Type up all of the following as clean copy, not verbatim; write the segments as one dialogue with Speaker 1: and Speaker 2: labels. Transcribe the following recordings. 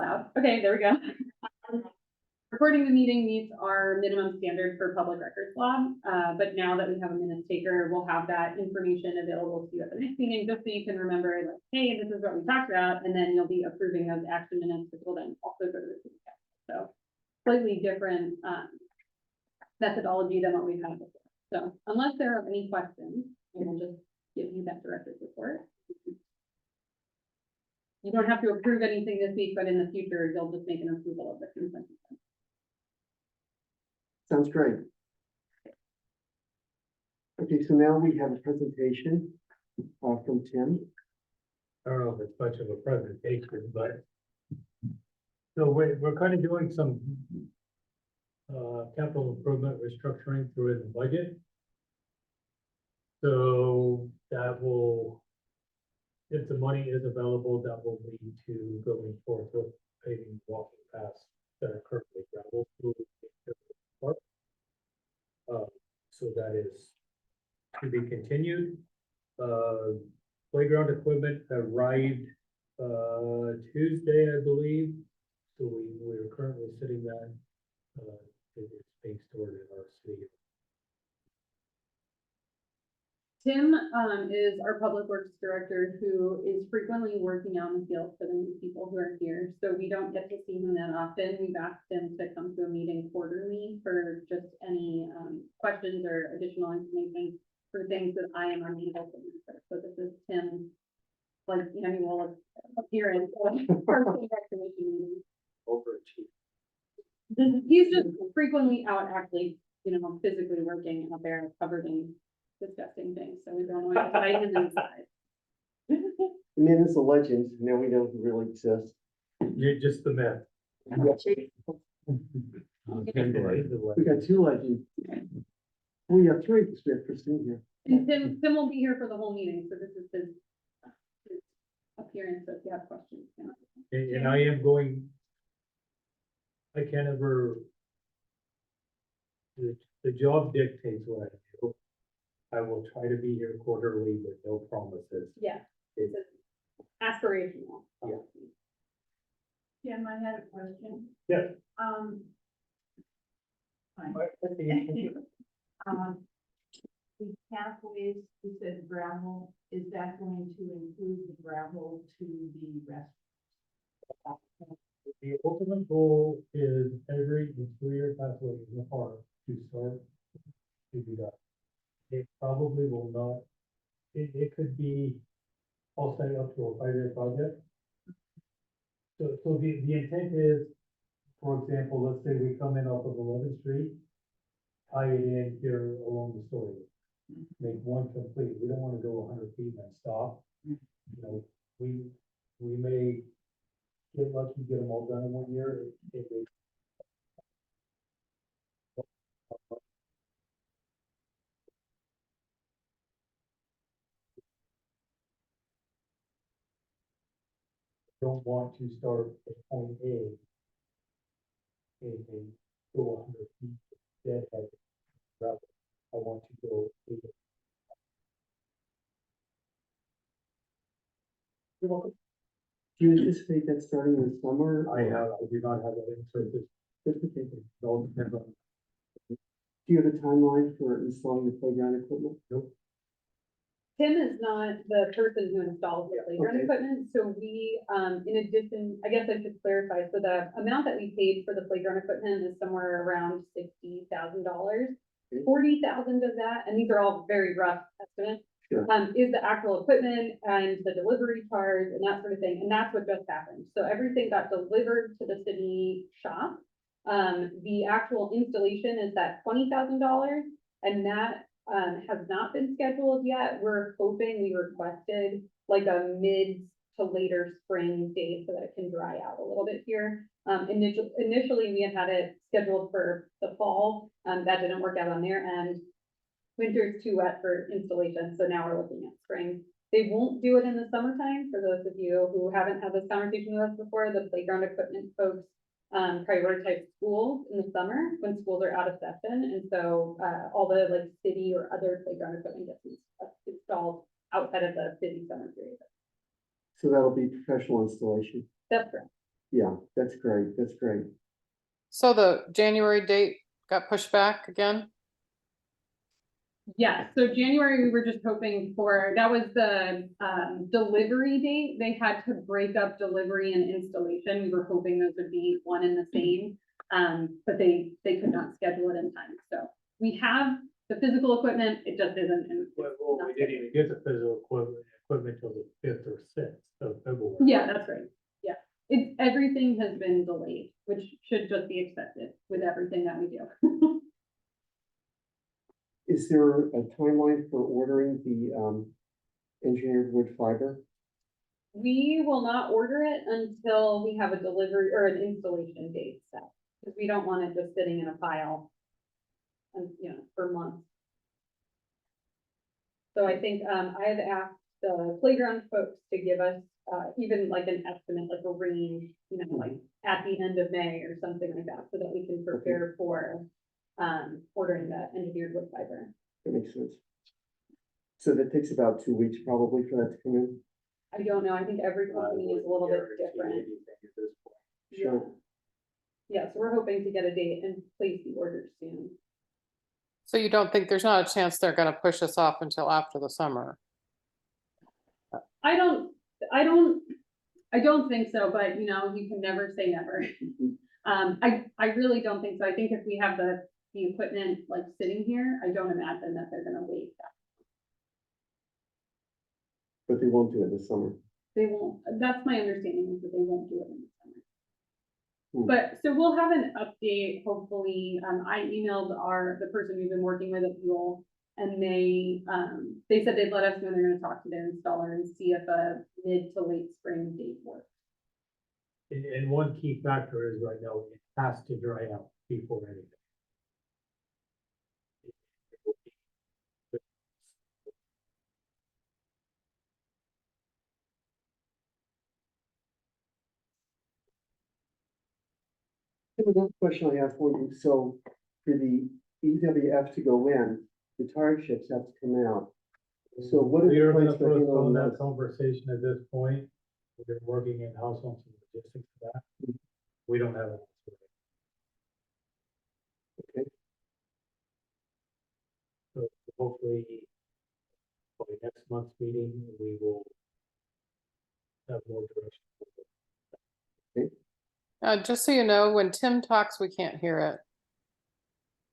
Speaker 1: loud. Okay, there we go. Recording the meeting meets our minimum standard for public records law, but now that we have a minutes taker, we'll have that information available to you at the next meeting, just so you can remember, like, hey, this is what we talked about, and then you'll be approving those action minutes, which will then also go to the city council. So slightly different methodology than what we've had before. So unless there are any questions, I will just give you that director's report. You don't have to approve anything this week, but in the future, you'll just make an approval of the consent.
Speaker 2: Sounds great. Okay, so now we have a presentation from Tim.
Speaker 3: I don't know if it's much of a presentation, but so we're kind of doing some capital improvement restructuring through the budget. So that will, if the money is available, that will lead to going forth with paving walking paths that are currently gravel through the park. So that is to be continued. Playground equipment arrived Tuesday, I believe. So we're currently sitting that it's being stored in our city.
Speaker 1: Tim is our public works director who is frequently working out in the field for the new people who are here. So we don't get to see him that often. We've asked him to come to a meeting quarterly for just any questions or additional information for things that I am unable to answer. So this is Tim's like annual appearance of our recreation meeting. He's just frequently out actually, physically working out there covered in disgusting things, so we don't want to fight him inside.
Speaker 2: The man is a legend. Now we know he really exists.
Speaker 3: You're just the myth.
Speaker 2: We got two legends. We have three because we have Christine here.
Speaker 1: And Tim will be here for the whole meeting, so this is his appearance, so if you have questions.
Speaker 3: And I am going, I can't ever, the job dictates what I do. I will try to be here quarterly, but no promises.
Speaker 1: Yeah, it's aspirational.
Speaker 3: Yeah.
Speaker 4: Jim, I had a question.
Speaker 3: Yeah.
Speaker 4: Fine. The pathways, you said gravel, is that going to include the gravel to the rest?
Speaker 3: The ultimate goal is every interior pathway in the park to start to be done. It probably will not, it could be, I'll say up to a 5-year project. So the intent is, for example, let's say we come in off of 11th Street, tie it in here along the story, make one complete. We don't want to go 100 feet and stop. We may get lucky, get them all done in 1 year. Don't want to start at point A and go 100 feet dead head. I want to go. You're welcome.
Speaker 2: Do you anticipate that starting in the summer?
Speaker 3: I do not have that answer. It all depends on.
Speaker 2: Do you have a timeline for installing the playground equipment?
Speaker 3: Nope.
Speaker 1: Tim is not the person who installs the playground
Speaker 2: Okay.
Speaker 1: equipment, so we, in addition, I guess I should clarify, so the amount that we paid for the playground equipment is somewhere around $60,000.
Speaker 2: Okay.
Speaker 1: 40,000 of that, and these are all very rough estimates,
Speaker 2: Sure.
Speaker 1: is the actual equipment and the delivery charge and that sort of thing, and that's what just happened. So everything got delivered to the city shop. The actual installation is that $20,000, and that has not been scheduled yet. We're hoping, we requested like a mid to later spring date so that it can dry out a little bit here. Initially, we had it scheduled for the fall. That didn't work out on their end. Winter's too wet for installation, so now we're looking at spring. They won't do it in the summertime. For those of you who haven't had this conversation with us before, the playground equipment folks prioritize schools in the summer when schools are out of session, and so all the like city or other playground equipment gets installed outside of the busy summer period.
Speaker 2: So that'll be professional installation.
Speaker 1: That's correct.
Speaker 2: Yeah, That's great, that's great.
Speaker 5: So the January date got pushed back again?
Speaker 1: Yeah, so January, we were just hoping for, that was the, delivery date. They had to break up delivery and installation. We were hoping those would be one and the same. But they could not schedule it in time. So we have the physical equipment, it just isn't.
Speaker 3: Well, we didn't even get the physical equipment till the 5th or 6th of February.
Speaker 1: Yeah, that's right. Yeah, everything has been delayed, which should just be expected with everything that we do.
Speaker 2: Is there a timeline for ordering the engineered wood fiber?
Speaker 1: We will not order it until we have a delivery or an installation date set, because we don't want it just sitting in a pile and, for months. So I think, I have asked the playground folks to give us, even like an estimate, like a range, like at the end of May or something like that, so that we can prepare for, ordering the engineered wood fiber.
Speaker 2: That makes sense. So that takes about 2 weeks probably for that to come in?
Speaker 1: I don't know, I think every company is a little bit different.
Speaker 2: Sure.
Speaker 1: Yeah, so we're hoping to get a date and place the orders soon.
Speaker 5: So you don't think, there's not a chance they're gonna push us off until after the summer?
Speaker 1: I don't think so, but you can never say never. I really don't think so. I think if we have the equipment like sitting here, I don't imagine that they're gonna wait.
Speaker 2: But they won't do it this summer.
Speaker 1: They won't, that's my understanding, is that they won't do it in the summer.
Speaker 2: Hmm.
Speaker 1: But, so we'll have an update, hopefully. I emailed the person we've been working with at Fuel, and they said they'd let us know they're gonna talk to their installer and see if a mid to late spring date works.
Speaker 3: And one key factor is right now, it has to dry out before anything.
Speaker 2: Another question I have for you, so for the EWF to go in, the tire chips have to come out. So what is
Speaker 3: We
Speaker 2: the
Speaker 3: are
Speaker 2: place
Speaker 3: gonna
Speaker 2: for handling
Speaker 3: postpone that
Speaker 2: those?
Speaker 3: conversation at this point. We're working in-house on some logistics for that. We don't have an answer.
Speaker 2: Okay.
Speaker 3: So hopefully, by next month's meeting, we will have more direction.
Speaker 5: Just so you know, when Tim talks, we can't hear it.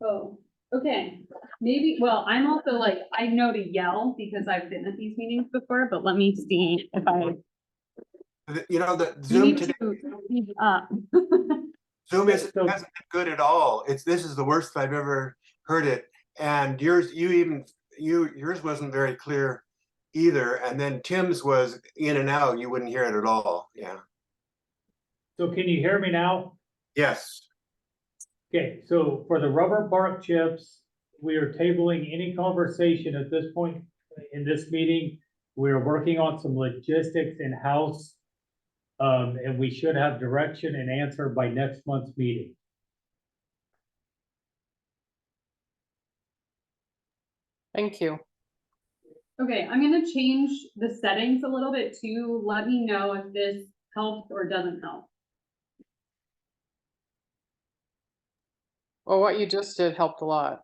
Speaker 1: Oh, okay, maybe, well, I'm also like, I know to yell because I've been at these meetings before, but let me see if I.
Speaker 6: The
Speaker 1: You
Speaker 6: Zoom
Speaker 1: need
Speaker 6: today,
Speaker 1: to speak up.
Speaker 6: Zoom hasn't
Speaker 3: So-
Speaker 6: been good at all. This is the worst I've ever heard it. And yours wasn't very clear either. And then Tim's was in and out. You wouldn't hear it at all. Yeah.
Speaker 3: So can you hear me now?
Speaker 6: Yes.
Speaker 3: Okay, so for the rubber bark chips, we are tabling any conversation at this point in this meeting. We are working on some logistics in-house. And we should have direction and answer by next month's meeting.
Speaker 5: Thank you.
Speaker 1: Okay, I'm gonna change the settings a little bit too. Let me know if this helps or doesn't help.
Speaker 5: Well, what you just did helped a lot.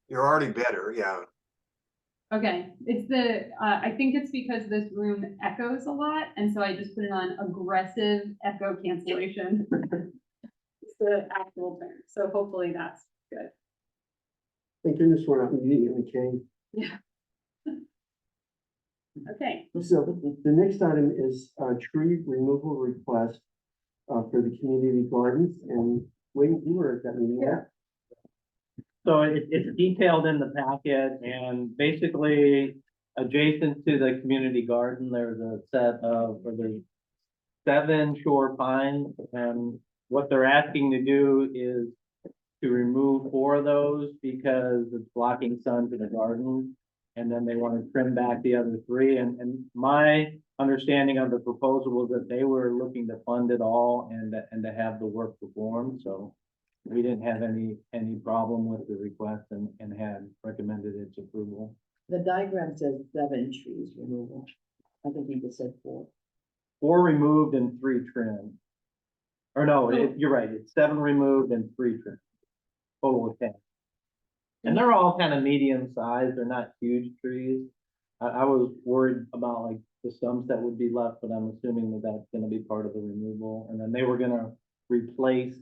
Speaker 6: You're already better. Yeah.
Speaker 1: Okay, it's I think it's because this room echoes a lot, and so I just put it on aggressive echo cancellation. It's the actual term, so hopefully that's good.
Speaker 2: Thank goodness we're not immediately came.
Speaker 1: Yeah. Okay,
Speaker 2: So the next item is a tree removal request for the community gardens, and Wayne, you were at that meeting.
Speaker 1: Yeah.
Speaker 7: So it's detailed in the packet, and basically adjacent to the community garden, there's there's 7 shore pines, and what they're asking to do is to remove 4 of those because it's blocking sun to the garden, and then they want to trim back the other 3, and my understanding of the proposal was that they were looking to fund it all and to have the work performed, so we didn't have any problem with the request and had recommended its approval.
Speaker 8: The diagram says 7 trees removal. I think you just said 4.
Speaker 7: 4 removed and 3 trimmed. Or no,
Speaker 1: So-
Speaker 7: you're right, it's 7 removed and 3 trimmed. Total of 10. And they're all kind of medium sized, they're not huge trees. I was worried about like the stumps that would be left, but I'm assuming that that's gonna be part of the removal, and then they were gonna replace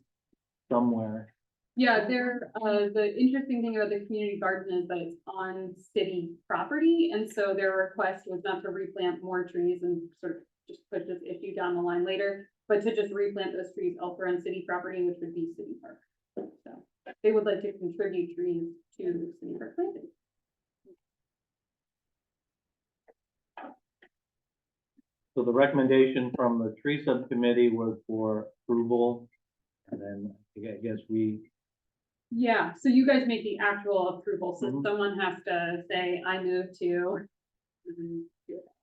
Speaker 7: somewhere.
Speaker 1: Yeah, the interesting thing about the community garden is that it's on city property, and so their request was not to replant more trees and sort of just put this issue down the line later, but to just replant those trees elsewhere on city property, which would be city park. So they would like to contribute trees to city park planting.
Speaker 7: So the recommendation from the tree subcommittee was for approval. And then I guess we,
Speaker 1: Yeah, so you guys make the actual approval, so
Speaker 7: Mhm.
Speaker 1: someone has to say, I move to.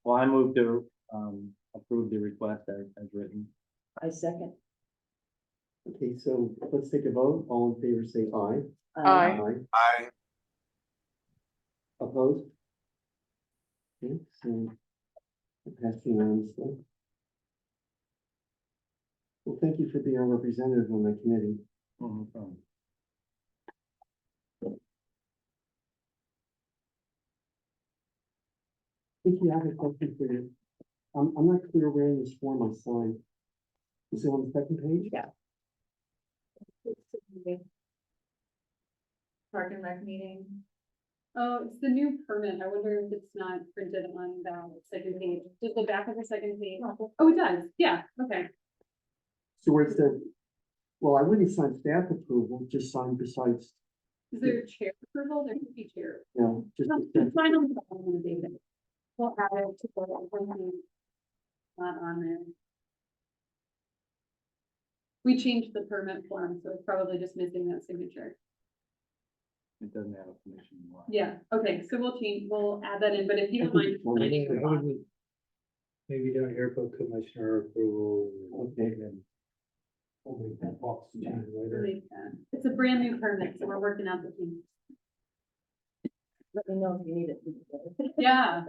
Speaker 7: well, I moved to, approve the request as written.
Speaker 8: I second.
Speaker 2: Okay, so let's take a vote. All in favor, say aye.
Speaker 5: Aye.
Speaker 6: I,
Speaker 2: Opposed? Okay, so it passed unanimously. Well, thank you for being our representative on the committee.
Speaker 7: Mhm.
Speaker 2: I think you have a question for you. I'm not clear where in this form I signed. Is it on the second page?
Speaker 8: Yeah.
Speaker 4: Park and Rec meeting.
Speaker 1: Oh, it's the new permit. I wonder if it's not printed on the second page. Does the back of the second page? Oh, it does. Yeah, okay.
Speaker 2: So where it said, well, I wouldn't sign staff approval, just sign besides,
Speaker 1: Is there chair approval? There could be chair.
Speaker 2: you know, just.
Speaker 1: It's fine on the bottom of the data. We'll add it to the one not on there. We changed the permit form, so it's probably just missing that signature.
Speaker 7: It doesn't have a commission. line.
Speaker 1: Yeah, okay, so we'll add that in, but if you don't mind. signing the bottom.
Speaker 3: Maybe down here, put commissioner approval.
Speaker 2: Okay.
Speaker 3: And we'll make that box change later.
Speaker 1: Delete that. It's a brand new permit, so we're working out the kinks.
Speaker 8: Let me know if you need it.
Speaker 1: Yeah,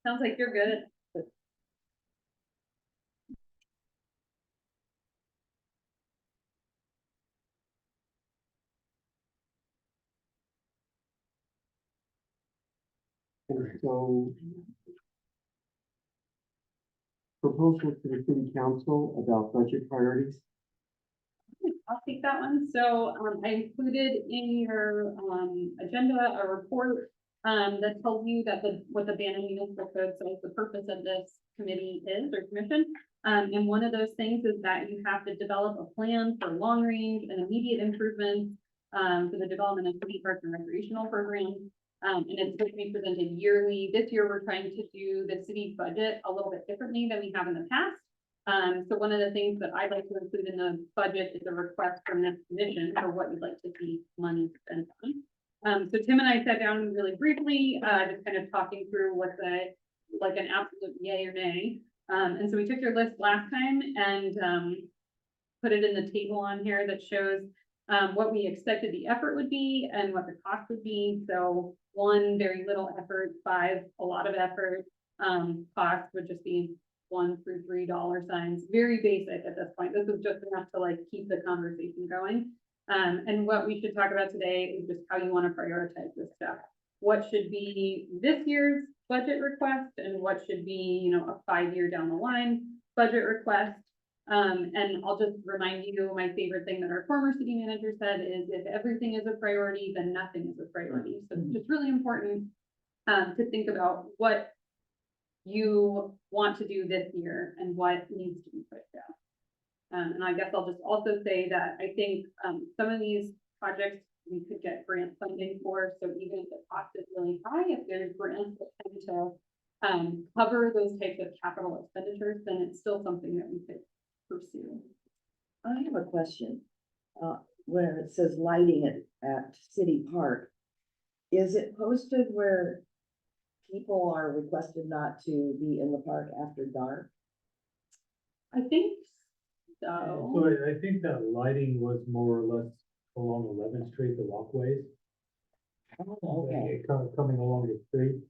Speaker 1: sounds like you're good.
Speaker 2: And so. Proposal to the city council about budget priorities.
Speaker 1: I'll take that one. So, I included in your, agenda, a report, that tells you that what the Bannon Municipal Code says the purpose of this committee is, or commission. And one of those things is that you have to develop a plan for long range and immediate improvements, for the development of city parks and recreational programs. And it's supposed to be presented yearly. This year, we're trying to do the city budget a little bit differently than we have in the past. So one of the things that I'd like to include in the budget is a request from this commission for what you'd like to see money spent on. So Tim and I sat down really briefly, just kind of talking through what's like an absolute yay or nay. And so we took your list last time and, put it in the table on here that shows, what we expected the effort would be and what the cost would be. So 1, very little effort, 5, a lot of effort. Cost would just be $1 through $3 signs, very basic at this point. This is just enough to like keep the conversation going. And what we should talk about today is just how you want to prioritize this stuff. What should be this year's budget request and what should be, you know, a 5-year down the line budget request. And I'll just remind you, my favorite thing that our former city manager said is if everything is a priority, then nothing is a priority. So it's just really important to think about what you want to do this year and what needs to be pushed out. And I guess I'll just also say that I think some of these projects we could get grant funding for. So even if the cost is really high, if there's grants that tend to cover those types of capital expenditures, then it's still something that we could pursue.
Speaker 8: I have a question. Where it says lighting at City Park, is it posted where people are requested not to be in the park after dark?
Speaker 1: I think
Speaker 3: So
Speaker 1: so.
Speaker 3: I think that lighting was more or less along 11th Street, the walkways.
Speaker 8: Oh, okay.
Speaker 3: Coming along the street.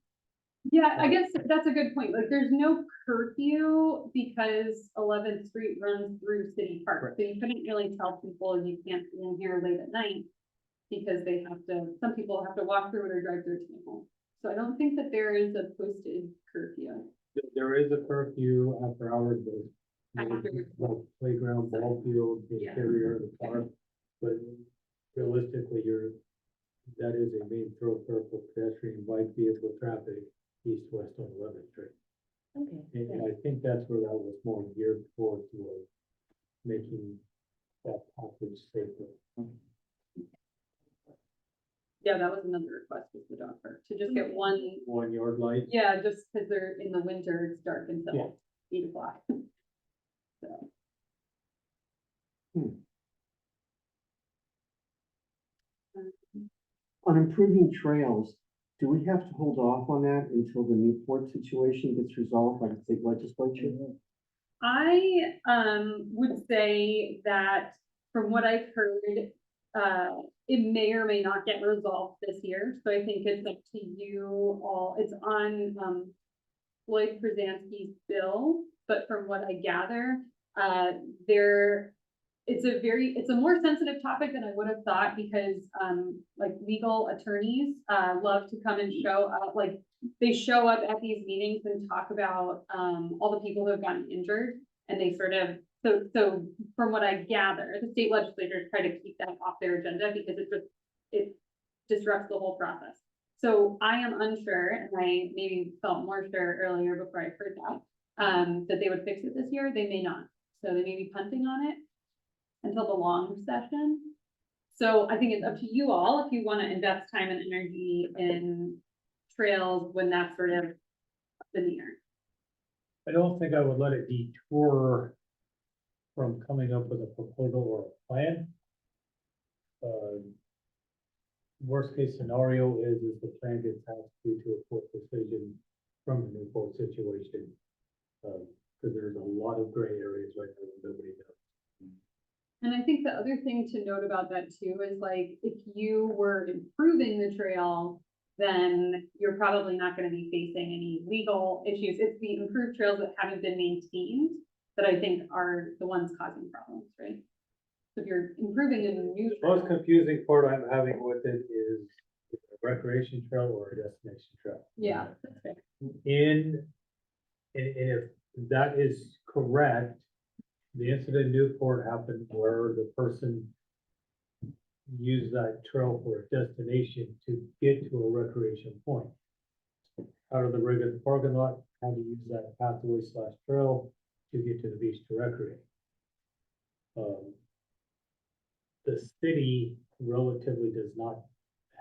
Speaker 1: Yeah, I guess that's a good point. Like, there's no curfew because 11th Street runs through City Park.
Speaker 3: Right.
Speaker 1: So you couldn't really tell people you can't be in here late at night because they have to, some people have to walk through it or drive through to home. So I don't think that there is a posted curfew.
Speaker 3: There is a curfew after hours, but
Speaker 1: After-
Speaker 3: like playground, ball field, the
Speaker 1: Yeah.
Speaker 3: exterior of the park. But realistically, that is a main thoroughfare for pedestrian, bike, vehicle traffic, east-west on 11th Street.
Speaker 8: Okay.
Speaker 3: And I think that's where that was more geared towards, was making that passage safer.
Speaker 1: Yeah, that was another request with the dog park, to just get one,
Speaker 3: 1 yard light.
Speaker 1: yeah, just because they're in the winter, it's dark
Speaker 3: Yeah.
Speaker 1: until 8 o'clock. So.
Speaker 2: On improving trails, do we have to hold off on that until the Newport situation gets resolved by the state legislature?
Speaker 1: I would say that from what I've heard, it may or may not get resolved this year. So I think it's up to you all. It's on Floyd Krasansky's bill, but from what I gather, it's a more sensitive topic than I would have thought because like legal attorneys love to come and show up, like they show up at these meetings and talk about all the people who have gotten injured, and they sort of, so from what I gather, the state legislators try to keep that off their agenda because it disrupts the whole process. So I am unsure, and I maybe felt more sure earlier before I heard that they would fix it this year. They may not. So they may be punting on it until the long session. So I think it's up to you all if you want to invest time and energy in trails when that's sort of the near.
Speaker 3: I don't think I would let it detour from coming up with a proposal or a plan. Worst case scenario is the plan gets passed due to a court decision from the Newport situation. Because there's a lot of gray areas right now that nobody knows.
Speaker 1: And I think the other thing to note about that too is like, if you were improving the trail, then you're probably not gonna be facing any legal issues. It's the improved trails that haven't been maintained that I think are the ones causing problems, right? So if you're improving a new
Speaker 3: The most
Speaker 1: trail,
Speaker 3: confusing part I'm having with it is a recreation trail or a destination trail.
Speaker 1: yeah, that's fair.
Speaker 3: And if that is correct, the incident in Newport happened where the person used that trail for a destination to get to a recreation point. Out of the regular parking lot, had to use that pathway / trail to get to the beach to recreate. The city relatively does not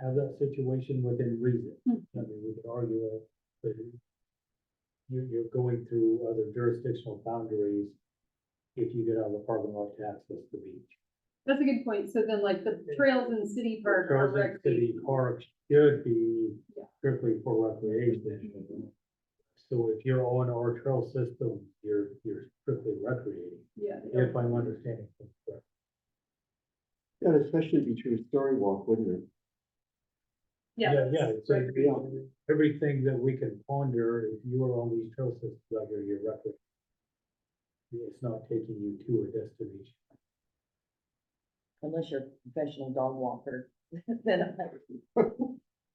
Speaker 3: have that situation within reason. I mean, we could argue it, but you're going through other jurisdictional boundaries if you get out of the parking lot to access the beach.
Speaker 1: That's a good point. So then like the trails in City Park are
Speaker 3: Trails in
Speaker 1: recreation.
Speaker 3: city parks should be
Speaker 1: Yeah.
Speaker 3: strictly for recreation. So if you're on our trail system, you're strictly recreating,
Speaker 1: Yeah.
Speaker 3: if I'm understanding things correct.
Speaker 2: That especially be true of Story Walk, wouldn't it?
Speaker 1: Yeah.
Speaker 3: Yeah, so
Speaker 1: Recreation.
Speaker 3: everything that we can ponder, if you are on these trail systems out here, you're recreating. It's not taking you to a destination.
Speaker 8: Unless you're a professional dog walker, then
Speaker 3: But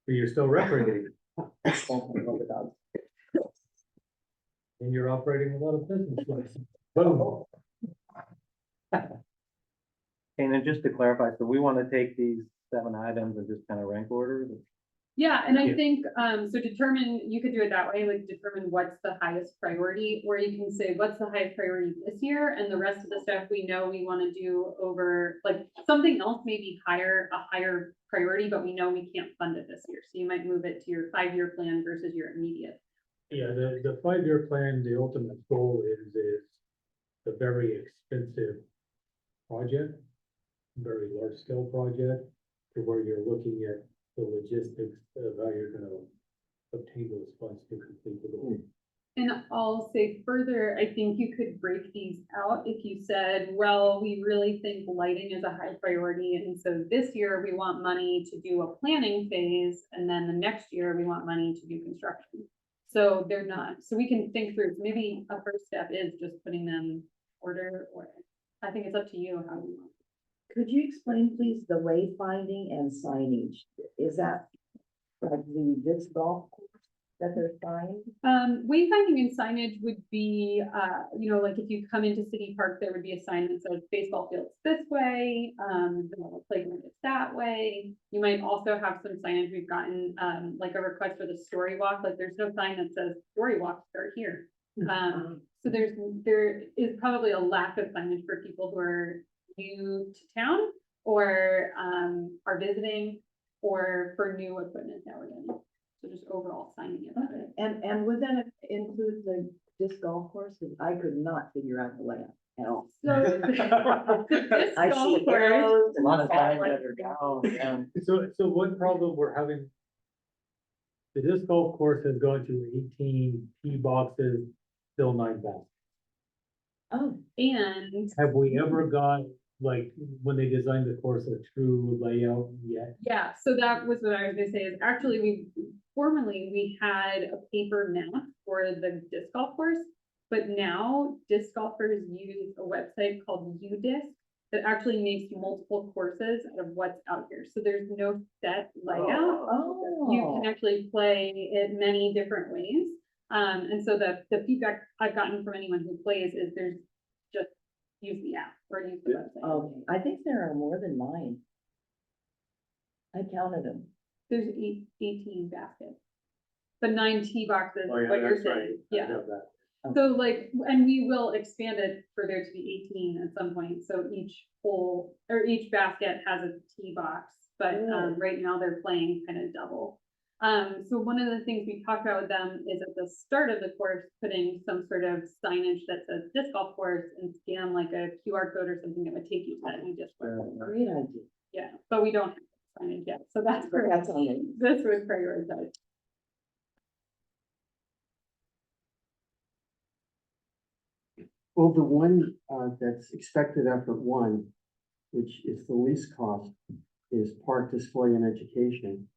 Speaker 3: you're still recreating,
Speaker 8: I won't go with dogs.
Speaker 3: and you're operating a lot of business licenses. Boom.
Speaker 7: And then just to clarify, so we want to take these 7 items and just kind of rank order them?
Speaker 1: Yeah, and I
Speaker 3: Yeah.
Speaker 1: think, so determine, you could do it that way, like determine what's the highest priority, or you can say, what's the highest priority this year? And the rest of the stuff we know we wanna do over, like, something else may be a higher priority, but we know we can't fund it this year. So you might move it to your 5-year plan versus your immediate.
Speaker 3: Yeah, the 5-year plan, the ultimate goal is a very expensive project, very large scale project, to where you're looking at the logistics of how you're gonna obtain those funds to complete the goal.
Speaker 1: And I'll say further, I think you could break these out if you said, well, we really think lighting is a high priority. And so this year we want money to do a planning phase, and then the next year we want money to do construction. So they're not, so we can think through, maybe a first step is just putting them order, or I think it's up to you how you want.
Speaker 8: Could you explain, please, the wayfinding and signage? Is that like this golf course that they're signing?
Speaker 1: Wayfinding and signage would be, you know, like if you come into City Park, there would be a sign that says baseball fields this way, the playground is that way. You might also have some signage, we've gotten, like a request for the story walk, like there's no sign that says story walk start here. So there is probably a lack of signage for people who are new to town or, are visiting, or for new equipment that we're getting. So just overall signing about it.
Speaker 8: And would that include the disc golf course? 'Cause I could not figure out the layout at all.
Speaker 1: So this
Speaker 8: I
Speaker 1: golf
Speaker 8: see
Speaker 1: course,
Speaker 8: arrows
Speaker 7: A lot of
Speaker 8: and
Speaker 7: times
Speaker 8: stuff
Speaker 7: that are down, yeah.
Speaker 3: So one problem we're having. The disc golf course has gone to 18 tee boxes, still 9 baskets.
Speaker 8: Oh,
Speaker 1: and
Speaker 3: Have we ever got, like, when they designed the course, a true layout yet?
Speaker 1: yeah, so that was what I was gonna say is actually we had a paper map for the disc golf course. But now disc golfers use a website called UDisc that actually makes multiple courses out of what's out here. So there's no set layout. You
Speaker 8: oh.
Speaker 1: can actually play it many different ways. And so the feedback I've gotten from anyone who plays is there's just use the app or use the website.
Speaker 8: Okay, I think there are more than 9. I counted them.
Speaker 1: There's 18 baskets. The 9 tee boxes,
Speaker 3: Oh, yeah,
Speaker 1: what you're
Speaker 3: that's right.
Speaker 1: saying,
Speaker 3: I
Speaker 1: yeah.
Speaker 3: know that.
Speaker 1: So like, and we will expand it for there to be 18 at some point, so each hole, or each basket has a tee box, but, right now they're playing kind of double. So one of the things we talked about with them is at the start of the course, putting some sort of signage that says disc golf course and scan like a QR code or something that would take you to that new disc golf course.
Speaker 8: Great idea.
Speaker 1: Yeah, but we don't have signage yet, so that's where,
Speaker 8: That's on it.
Speaker 1: this was prioritized.
Speaker 2: Well, the one, that's expected effort 1, which is the least cost, is park display and education.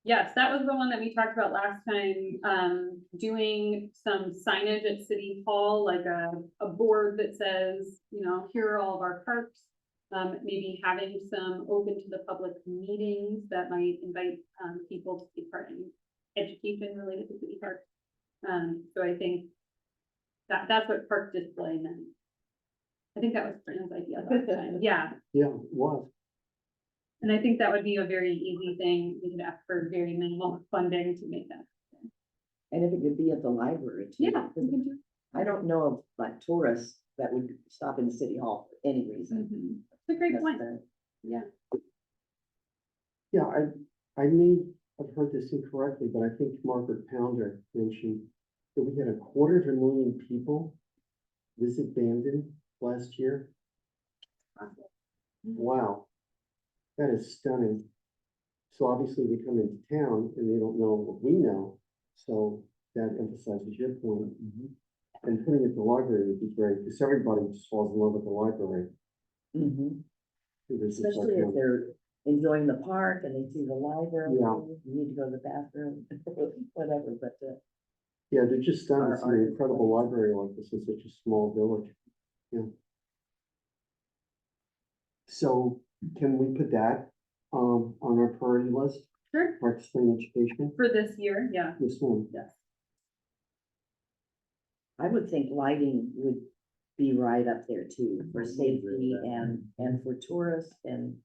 Speaker 1: Yes, that was the one that we talked about last time, doing some signage at City Hall, like a board that says, you know, here are all of our parks. Maybe having some open to the public meetings that might invite, people to take part in education related to city parks. So I think that's what park display meant. I think that was Brandon's idea last time, yeah.
Speaker 2: Yeah, it was.
Speaker 1: And I think that would be a very easy thing. We could ask for very minimal funding to make that.
Speaker 8: And if it could be at the library too.
Speaker 1: Yeah, we can do.
Speaker 8: I don't know of like tourists that would stop in City Hall for any reason.
Speaker 1: Mhm. It's a great point.
Speaker 2: Yeah, I may have heard this incorrectly, but I think Margaret Pounder mentioned that we had 250,000 people visit Bandon last year. Wow, that is stunning. So obviously they come into town and they don't know what we know, so that emphasizes your point. And putting it at the library would be great, because everybody just falls in love with the library.
Speaker 8: Mhm.
Speaker 2: It's just
Speaker 8: Especially
Speaker 2: like,
Speaker 8: if they're enjoying the park and they see the library,
Speaker 2: Yeah.
Speaker 8: you need to go to the bathroom, whatever, but,
Speaker 2: yeah, they're just stunned to see
Speaker 8: Our-
Speaker 2: an incredible library like this in such a small village. Yeah. So can we put that, on our priority list,
Speaker 1: Sure,
Speaker 2: participant education,
Speaker 1: for this year, yeah,
Speaker 2: this one?
Speaker 1: yes.
Speaker 8: I would think lighting would be right up there too, for safety and for tourists and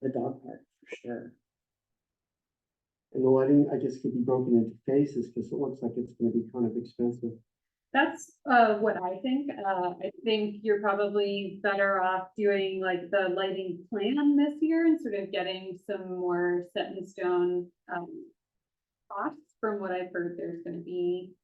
Speaker 8: the dog park, for sure.
Speaker 2: And the lighting, I guess, could be broken into phases, because it looks like it's gonna be kind of expensive.
Speaker 1: That's, what I think. I think you're probably better off doing like the lighting plan this year and sort of getting some more set in stone, costs. From what I've heard, there's gonna be,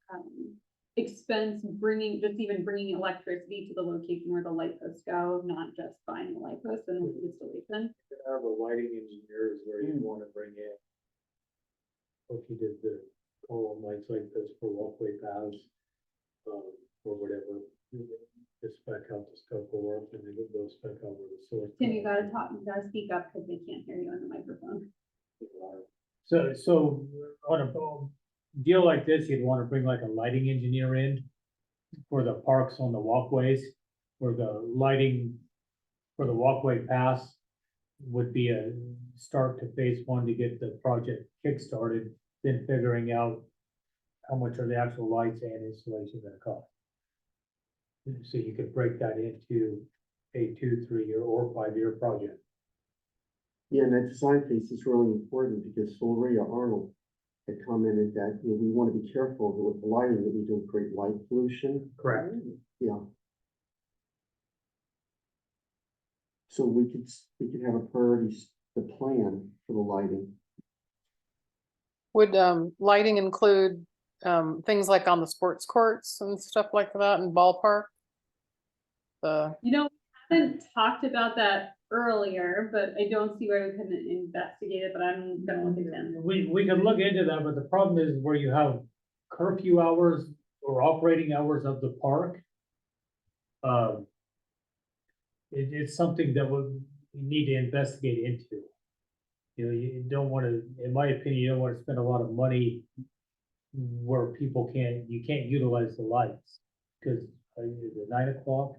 Speaker 1: expense just even bringing electricity to the location where the light posts go, not just buying the light post and the installation.
Speaker 3: You could have a lighting engineers where you wanna bring in. If you did the column lights like this for walkway paths, or whatever, you just spec out the scope of work and then they'll spec out where the source.
Speaker 1: Tim, you gotta speak up because they can't hear you on the microphone.
Speaker 3: So on a deal like this, you'd wanna bring like a lighting engineer in for the parks on the walkways, where the lighting for the walkway pass would be a start to phase one to get the project kick-started, then figuring out how much are the actual lights and installation gonna cost. So you could break that into a 2, 3-year or 5-year project.
Speaker 2: Yeah, and that design phase is really important because Gloria Arnold had commented that, you know, we want to be careful with the lighting, that we don't create light pollution.
Speaker 3: Correct.
Speaker 2: Yeah. So we could have a priorities, the plan for the lighting.
Speaker 5: Would lighting include things like on the sports courts and stuff like that in ballpark? The,
Speaker 1: You know, we haven't talked about that earlier, but I don't see why we couldn't investigate it, but I'm gonna look again.
Speaker 3: We can look into that, but the problem is where you have curfew hours or operating hours of the park. It's something that we need to investigate into. You know, you don't wanna, in my opinion, you don't wanna spend a lot of money where you can't utilize the lights. Cause is it 9 o'clock?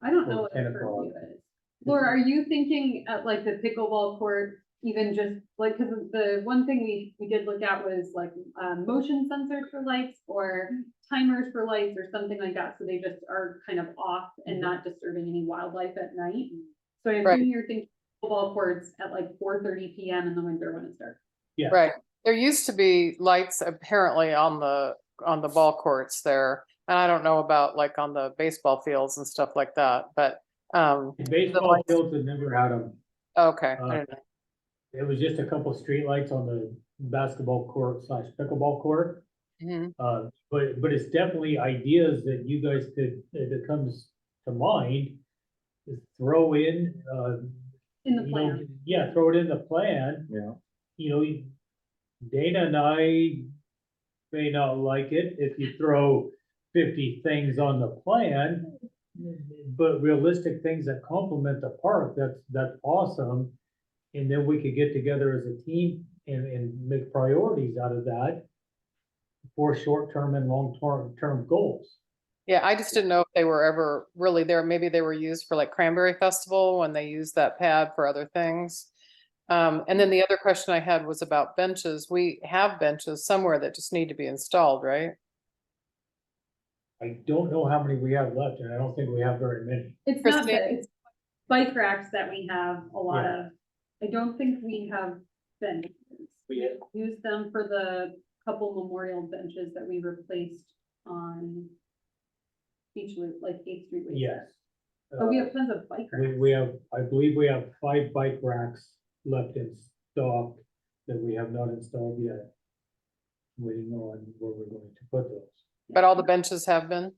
Speaker 1: I don't know
Speaker 3: Or
Speaker 1: what the
Speaker 3: 10 o'clock.
Speaker 1: curfew is. Laura, are you thinking at like the pickleball court, even just like, cause the one thing we did look at was like, motion sensors for lights or timers for lights or something like that, so they just are kind of off and not disturbing any wildlife at night. So I
Speaker 5: Right.
Speaker 1: assume you're thinking pickleball courts at like 4:30 PM in the winter when it starts.
Speaker 3: Yeah.
Speaker 5: right, there used to be lights apparently on the ball courts there. And I don't know about like on the baseball fields and stuff like that, but
Speaker 3: Baseball
Speaker 5: lights-
Speaker 3: fields have never had them.
Speaker 5: okay. I
Speaker 3: Uh,
Speaker 5: don't know.
Speaker 3: It was just a couple streetlights on the basketball court / pickleball court.
Speaker 5: Mhm.
Speaker 3: But it's definitely ideas that you guys could, that comes to mind. Is throw in,
Speaker 1: In the
Speaker 3: you know,
Speaker 1: plan.
Speaker 3: yeah, throw it in the plan.
Speaker 7: Yeah.
Speaker 3: You know, Dana and I may not like it if you throw 50 things on the plan. But realistic things that complement the park, that's awesome. And then we could get together as a team and make priorities out of that for short-term and long-term goals.
Speaker 5: Yeah, I just didn't know if they were ever really there. Maybe they were used for like Cranberry Festival when they used that pad for other things. And then the other question I had was about benches. We have benches somewhere that just need to be installed, right?
Speaker 3: I don't know how many we have left, and I don't think we have very many.
Speaker 1: It's not
Speaker 5: Christine?
Speaker 1: that, it's bike racks that we have a lot of. I don't think we have benches.
Speaker 3: We-
Speaker 1: Used them for the couple memorial benches that we replaced on Beach Loop, like 8th Street. Waste.
Speaker 3: Yes.
Speaker 1: But we have tons of bike racks.
Speaker 3: We have, I believe we have 5 bike racks left in stock that we have not installed yet. Waiting on where we're going to put those.
Speaker 5: But all the benches have been?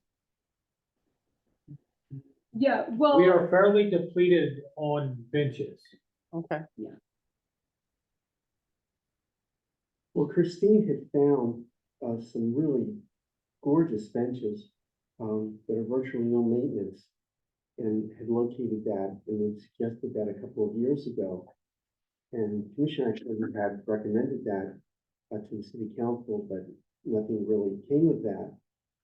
Speaker 1: Yeah, well.
Speaker 3: We are fairly depleted on benches.
Speaker 5: Okay.
Speaker 2: Well, Christine had found some really gorgeous benches that are virtually no maintenance, and had located that and had suggested that a couple of years ago. And the commission actually had recommended that to the city council, but nothing really came of that.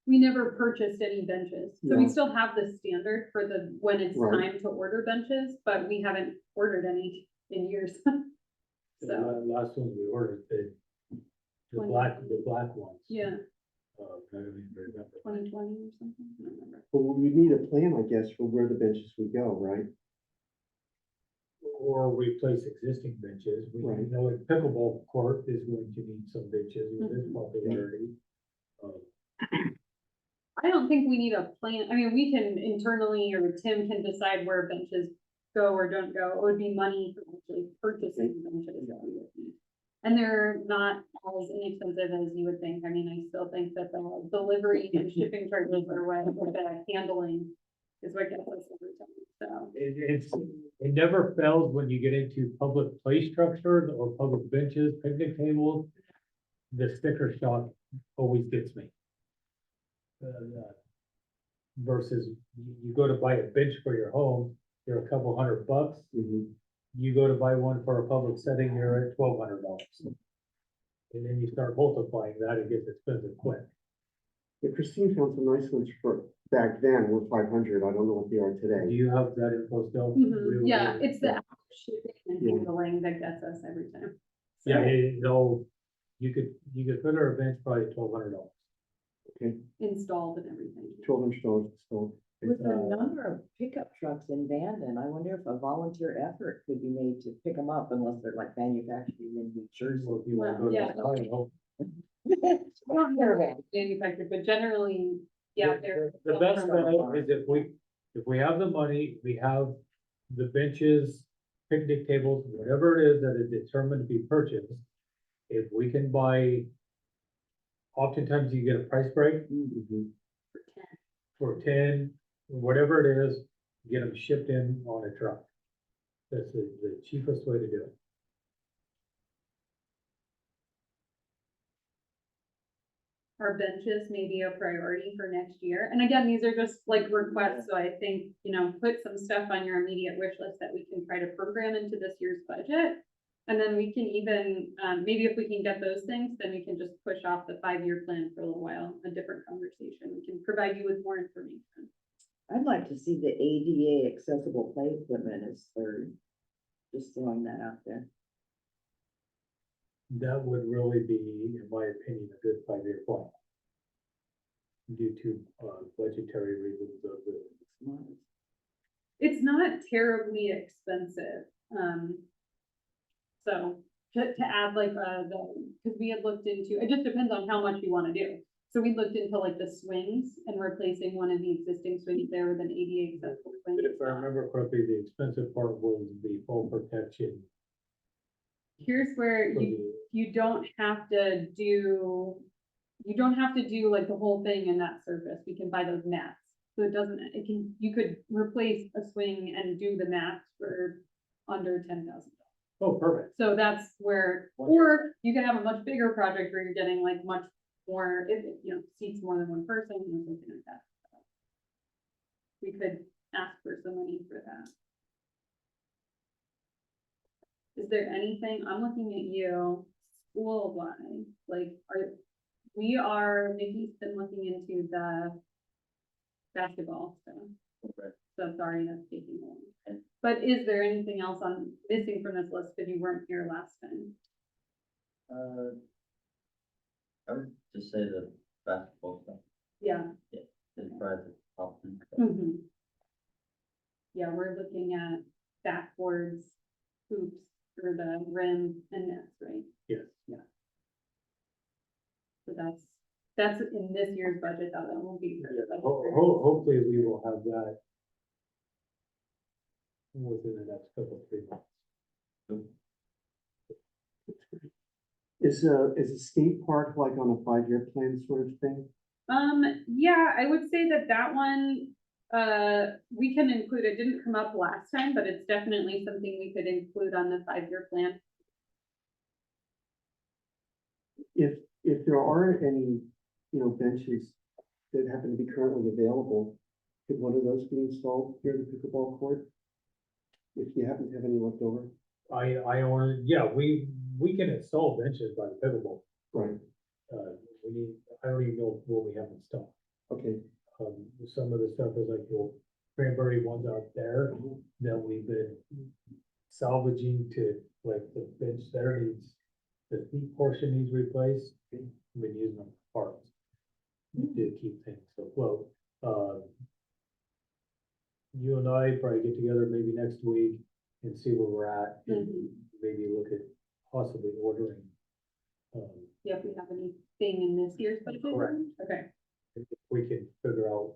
Speaker 1: We never purchased any benches, so we
Speaker 2: No.
Speaker 1: still have the standard for when it's
Speaker 2: Right.
Speaker 1: time to order benches, but we haven't ordered any in years.
Speaker 3: The
Speaker 1: So,
Speaker 3: last ones we ordered, the
Speaker 1: Twenty.
Speaker 3: black ones.
Speaker 1: yeah,
Speaker 3: I don't even remember.
Speaker 1: 2020 or something, I don't remember.
Speaker 2: But we need a plan, I guess, for where the benches would go, right?
Speaker 3: Or replace existing benches. We
Speaker 2: Right.
Speaker 3: know a pickleball court is going to need some benches with its
Speaker 1: Mhm.
Speaker 3: popularity.
Speaker 1: I don't think we need a plan, I mean, we can internally, or Tim can decide where benches go or don't go, it would be money for actually purchasing benches that we would need. And they're not as inexpensive as you would think, I mean, I still think that the delivery and shipping charges are what the handling is what gets us every time, so.
Speaker 3: It never fails when you get into public play structures or public benches, picnic tables. The sticker shock always gets me. Versus you go to buy a bench for your home, you're a couple $100.
Speaker 2: Mhm.
Speaker 3: You go to buy one for a public setting, you're at $1,200. And then you start multiplying that, it gets expensive quick.
Speaker 2: Yeah, Christine found some nice ones for, back then were 500, I don't know what they are
Speaker 3: Do
Speaker 2: today.
Speaker 3: you have that info still?
Speaker 1: Yeah, it's the shipping and
Speaker 2: Yeah.
Speaker 1: handling that gets us every time.
Speaker 3: Yeah, no, you could put her a bench probably $1,200.
Speaker 2: Okay,
Speaker 1: Installed and everything.
Speaker 2: $1,200 installed.
Speaker 8: With the
Speaker 3: Uh,
Speaker 8: number of pickup trucks in Bandon, I wonder if a volunteer effort could be made to pick them up unless they're like manufactured in New Jersey.
Speaker 3: Well, if you wanna go to
Speaker 1: Yeah.
Speaker 3: Ohio.
Speaker 1: Manufactured, but generally, yeah, they're.
Speaker 3: The best bet is if we have the money, we have the benches, picnic tables, whatever it is that is determined to be purchased. If we can buy, oftentimes you get a price break
Speaker 2: Mhm.
Speaker 3: for 10, whatever it is, get them shipped in on a truck. That's the cheapest way to do it.
Speaker 1: Our benches may be a priority for next year. And again, these are just like requests, so I think, put some stuff on your immediate wish list that we can try to program into this year's budget. And then we can even, maybe if we can get those things, then we can just push off the 5-year plan for a little while, a different conversation. We can provide you with more information.
Speaker 8: I'd like to see the ADA accessible play equipment as third. Just throwing that out there.
Speaker 3: That would really be, in my opinion, a good 5-year plan. Due to budgetary reasons of the.
Speaker 1: It's not terribly expensive. So to add like, because we had looked into, it just depends on how much you want to do. So we looked into like the swings and replacing one of the existing swings there with an ADA accessible swing.
Speaker 3: But if I remember correctly, the expensive part was the fall protection.
Speaker 1: Here's where
Speaker 3: for
Speaker 1: you don't have to do, like the whole thing in that surface. We can buy those mats. So you could replace a swing and do the mats for under $10,000.
Speaker 3: Oh, perfect.
Speaker 1: So that's where, or you can have a much bigger project where you're getting like much more, seats more than one person or something like that. We could ask for some money for that. Is there anything, I'm looking at you, school-wise, like, Nikki's been looking into the basketball stuff. So sorry, that's taking a long. But is there anything else I'm missing from this list because you weren't here last time?
Speaker 9: I would just say the basketball stuff
Speaker 1: Yeah.
Speaker 9: is probably the top thing.
Speaker 1: Mhm. Yeah, we're looking at backboards, hoops for the rim and nets, right?
Speaker 3: Yes.
Speaker 1: Yeah. So that's in this year's budget, that won't be. for the budget for-
Speaker 3: Hopefully we will have that within the next couple of 3 months.
Speaker 2: Is a skate park like on a 5-year plan sort of thing?
Speaker 1: Yeah, I would say that one, we can include, it didn't come up last time, but it's definitely something we could include on the 5-year plan.
Speaker 2: If there are any, benches that happen to be currently available, could one of those be installed here in the pickleball court? If you happen to have any left over?
Speaker 3: We can install benches by the pickleball.
Speaker 2: Right,
Speaker 3: I don't even know what we have in stock.
Speaker 2: okay.
Speaker 3: Some of the stuff is like the cranberry ones out there that we've been salvaging to, like the bench there needs, the feet portion needs replaced. We've been using them for parts to keep things afloat. You and I probably get together maybe next week and see where we're at and maybe look at possibly ordering.
Speaker 1: Yeah, if we have anything in this year's budget.
Speaker 3: Correct.
Speaker 1: Okay,
Speaker 3: If we can figure out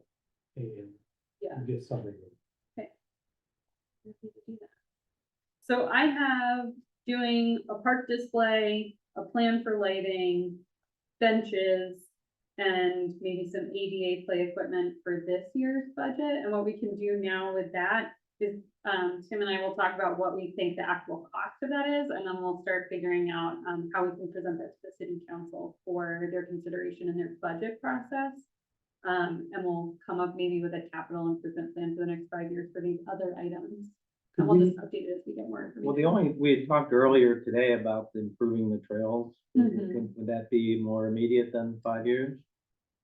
Speaker 3: and
Speaker 1: yeah.
Speaker 3: get something.
Speaker 1: So I have doing a park display, a plan for lighting, benches, and maybe some ADA play equipment for this year's budget. And what we can do now with that is, Tim and I will talk about what we think the actual cost of that is, and then we'll start figuring out, how we can present that to the city council for their consideration in their budget process. And we'll come up maybe with a capital improvement plan for the next 5 years for these other items. And we'll just update it as we go. more information.
Speaker 7: Well, we had talked earlier today about improving the trails.
Speaker 1: Mhm.
Speaker 7: Would that be more immediate than 5 years?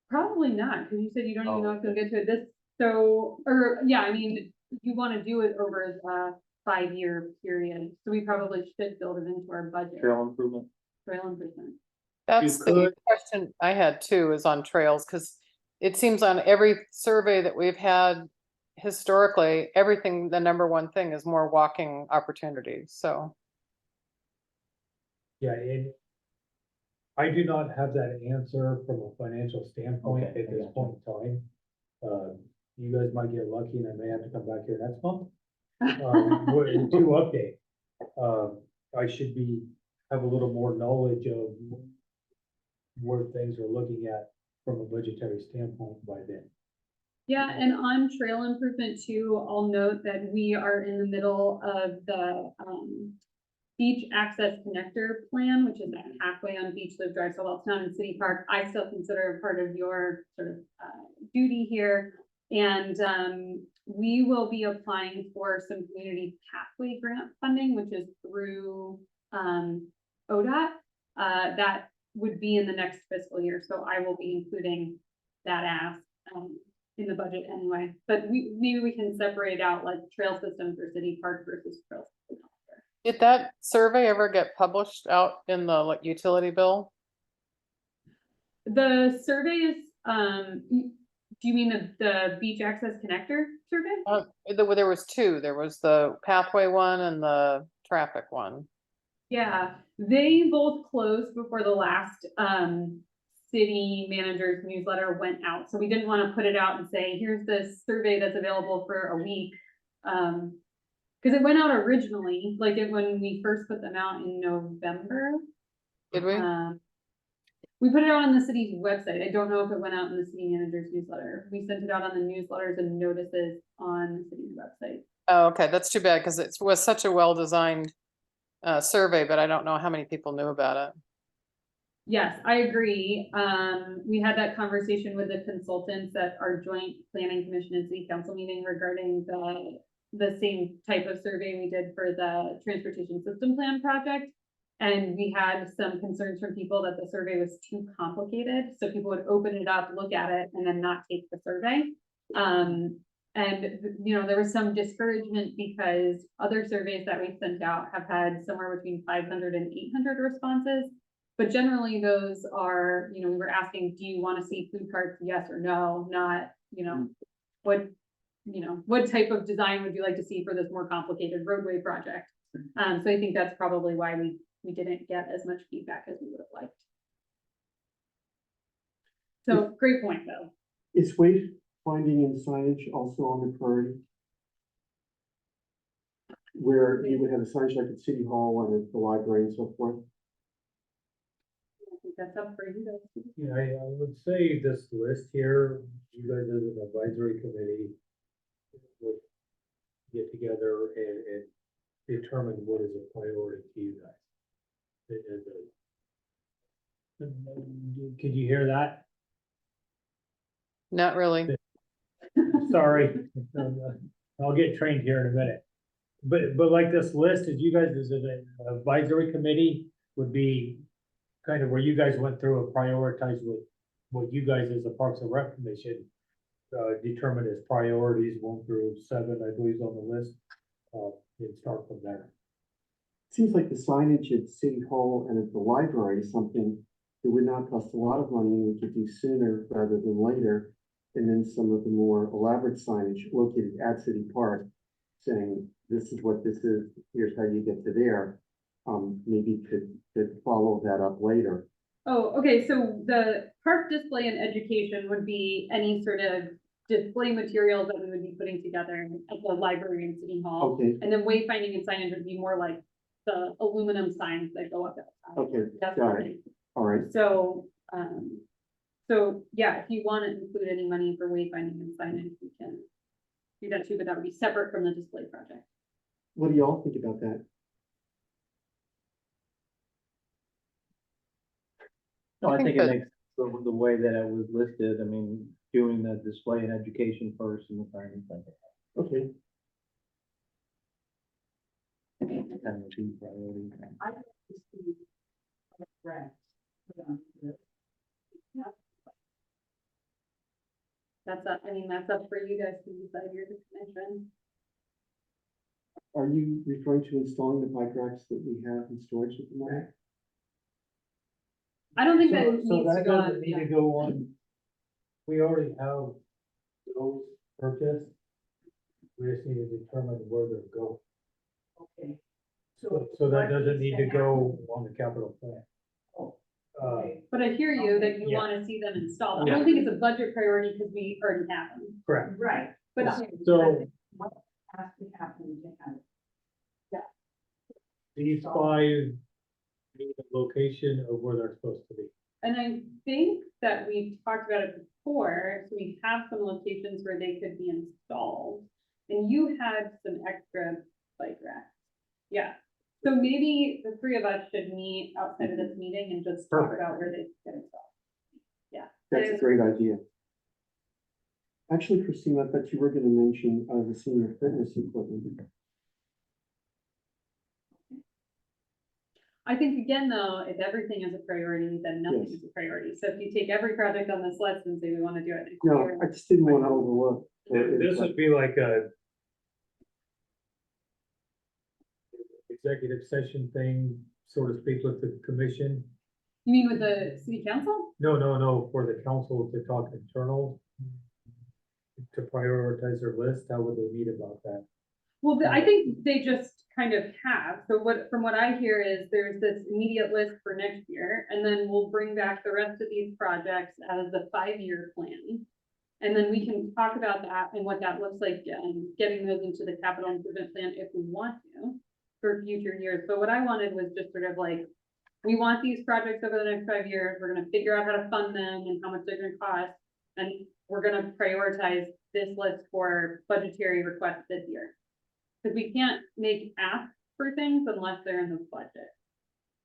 Speaker 1: Probably not, because you said you don't even
Speaker 7: Oh,
Speaker 1: know if you'll get to it this, so, or, yeah, I mean, you wanna do it over a 5-year period, so we probably should build it into our budget.
Speaker 7: Trail improvement?
Speaker 1: Trail improvement.
Speaker 5: That's the
Speaker 3: could-
Speaker 5: question I had too, is on trails, because it seems on every survey that we've had historically, everything, the number one thing is more walking opportunities, so.
Speaker 3: Yeah, and I do not have that answer from a financial standpoint
Speaker 7: Okay,
Speaker 3: at
Speaker 7: I
Speaker 3: this
Speaker 7: gotcha.
Speaker 3: point in time. You guys might get lucky and I may have to come back here next month, to update. I should have a little more knowledge of where things are looking at from a budgetary standpoint by then.
Speaker 1: Yeah, and on trail improvement too, I'll note that we are in the middle of the, beach access connector plan, which is that halfway on Beach Loop Drive, so while it's not in City Park, I still consider it part of your sort of, duty here. And, we will be applying for some community pathway grant funding, which is through, ODOT. That would be in the next fiscal year, so I will be including that ask, in the budget anyway. But maybe we can separate out like trail system for City Park versus trail system.
Speaker 5: Did that survey ever get published out in the like utility bill?
Speaker 1: The survey is, do you mean the beach access connector survey?
Speaker 5: There was two, there was the pathway one and the traffic one.
Speaker 1: Yeah, they both closed before the last, city manager's newsletter went out. So we didn't want to put it out and say, here's this survey that's available for a week. Because it went out originally, like when we first put them out in November.
Speaker 5: Did we?
Speaker 1: We put it out on the city's website. I don't know if it went out in the city manager's newsletter. We sent it out on the newsletters and notices on the city's website.
Speaker 5: Oh, okay, that's too bad, because it was such a well-designed survey, but I don't know how many people knew about it.
Speaker 1: Yes, I agree. We had that conversation with the consultants at our joint planning commission and city council meeting regarding the same type of survey we did for the transportation system plan project. And we had some concerns from people that the survey was too complicated, so people would open it up, look at it, and then not take the survey. And, you know, there was some discouragement because other surveys that we sent out have had somewhere between 500 and 800 responses. But generally those are, you know, we were asking, do you want to see food carts? Yes or no, not, you know, what type of design would you like to see for this more complicated roadway project? So I think that's probably why we didn't get as much feedback as we would have liked. So great point though.
Speaker 2: Is wayfinding and signage also on the priority? Where you would have a signage like at City Hall and at the library and so forth?
Speaker 1: I think that's up for you guys.
Speaker 3: Yeah, I would say this list here, you guys as an advisory committee would get together and determine what is a priority to you guys. Could you hear that?
Speaker 5: Not really.
Speaker 3: Sorry, I'll get trained here in a minute. But like this list, is you guys as an advisory committee would be kind of where you guys went through and prioritized what you guys as the Parks and Rec Commission determined as priorities, 1 through 7, I believe, is on the list, and start from there.
Speaker 2: Seems like the signage at City Hall and at the library is something that would not cost a lot of money and we could do sooner rather than later. And then some of the more elaborate signage located at City Park saying, this is what this is, here's how you get to there. Maybe could follow that up later.
Speaker 1: Oh, okay, so the park display and education would be any sort of display materials that we would be putting together at the library and city hall.
Speaker 2: Okay,
Speaker 1: And then wayfinding and signage would be more like the aluminum signs that go up outside.
Speaker 2: okay,
Speaker 1: That's
Speaker 2: got
Speaker 1: what
Speaker 2: it. All right.
Speaker 1: So, yeah, if you want to include any money for wayfinding and signage, we can do that too, but that would be separate from the display project.
Speaker 2: What do y'all think about that?
Speaker 7: No, I
Speaker 5: I think
Speaker 7: think it
Speaker 5: that-
Speaker 7: makes the way that it was listed, I mean, doing the display and education first and the signage second.
Speaker 2: Okay,
Speaker 7: kind of key priority.
Speaker 4: I like to see grants put on this. Yeah.
Speaker 1: That's up, I mean, that's up for you guys to decide your commission.
Speaker 2: Are you referring to installing the bike racks that we have in storage at the moment?
Speaker 1: I don't think that
Speaker 3: So
Speaker 1: it needs to
Speaker 3: that
Speaker 1: go
Speaker 3: doesn't
Speaker 1: on.
Speaker 3: need
Speaker 1: yeah.
Speaker 3: to go on. We already have those purchased. We just need to determine where they're going.
Speaker 4: Okay.
Speaker 3: So that
Speaker 4: what
Speaker 3: doesn't
Speaker 4: needs
Speaker 3: need to
Speaker 4: happen?
Speaker 3: go on the capital plan.
Speaker 4: Oh,
Speaker 3: Uh,
Speaker 4: okay.
Speaker 1: But I hear you that you
Speaker 3: Yeah.
Speaker 1: wanna see them installed. I
Speaker 3: Yeah.
Speaker 1: don't think it's a budget priority because we already have them.
Speaker 3: correct.
Speaker 4: Right.
Speaker 1: But
Speaker 4: Okay,
Speaker 3: So-
Speaker 4: what has to happen to have it?
Speaker 3: These five need a location of where they're supposed to be.
Speaker 1: And I think that we've talked about it before, so we have some locations where they could be installed. And you had some extra bike racks. Yeah, so maybe the three of us should meet outside of this meeting and just talk
Speaker 3: Perfect.
Speaker 1: about where they get installed.
Speaker 2: That's a great idea. Actually, Christine, I thought you were gonna mention, the senior fitness equipment.
Speaker 1: I think again, though, if everything is a priority, then nothing
Speaker 2: Yes.
Speaker 1: is a priority. So if you take every project on this list and say we wanna do it next
Speaker 2: No,
Speaker 1: year.
Speaker 2: I just didn't wanna overlook.
Speaker 3: This would be like a executive session thing, so to speak, with the commission.
Speaker 1: You mean with the city council?
Speaker 3: No, for the council to talk internal, to prioritize their list, how would they meet about that?
Speaker 1: Well, I think they just kind of have, so from what I hear is there's this immediate list for next year, and then we'll bring back the rest of these projects as the 5-year plan. And then we can talk about that and what that looks like, and getting those into the capital improvement plan if we want to for future years. But what I wanted was just sort of like, we want these projects over the next 5 years, we're gonna figure out how to fund them and how much they're gonna cost. And we're gonna prioritize this list for budgetary requests this year. Because we can't make asks for things unless they're in the budget.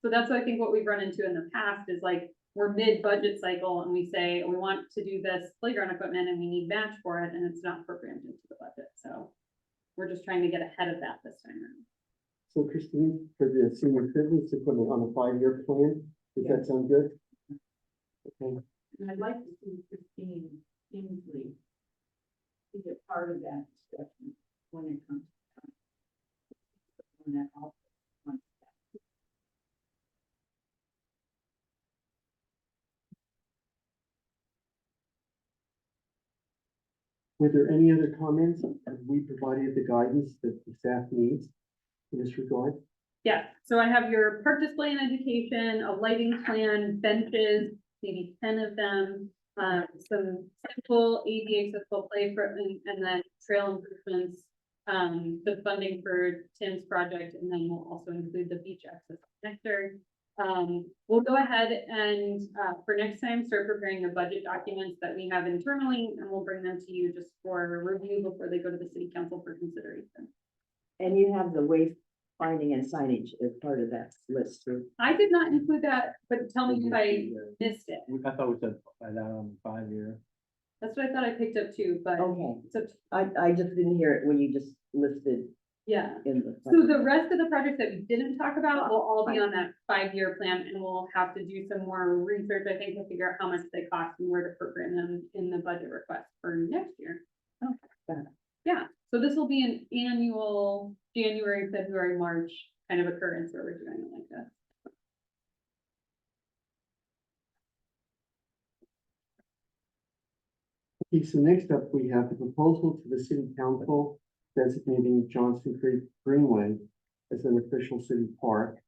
Speaker 1: So that's, I think, what we've run into in the past is like, we're mid-budget cycle and we say, we want to do this playground equipment and we need match for it, and it's not programmed into the budget, so. We're just trying to get ahead of that this time around.
Speaker 2: So Christine, for the senior fitness equipment on a 5-year plan, does that sound good? Okay,
Speaker 4: And I'd like to see Christine Kingsley be a part of that discussion when it comes to time. When that also wants that.
Speaker 2: were there any other comments? Have we provided the guidance that the staff needs in this regard?
Speaker 1: Yeah, so I have your park display and education, a lighting plan, benches, maybe 10 of them. Some simple ADA accessible play equipment, and then trail improvements. The funding for Tim's project, and then we'll also include the beach access connector. We'll go ahead and, for next time, start preparing the budget documents that we have internally, and we'll bring them to you just for review before they go to the city council for consideration.
Speaker 8: And you have the wayfinding and signage as part of that list too.
Speaker 1: I did not include that, but tell me if I missed it.
Speaker 7: I thought we said that on 5-year.
Speaker 1: That's what I thought I picked up too, but
Speaker 8: Okay,
Speaker 1: so,
Speaker 8: I just didn't hear it when you just listed
Speaker 1: yeah.
Speaker 8: in the.
Speaker 1: So the rest of the projects that we didn't talk about will all be on that 5-year plan, and we'll have to do some more research, I think, to figure out how much they cost and where to program them in the budget request for next year.
Speaker 8: Okay, got it.
Speaker 1: Yeah, so this will be an annual January, February, March kind of occurrence where we're doing it like this.
Speaker 2: Okay, so next up, we have the proposal to the city council designating Johnson Creek Greenway as an official city park.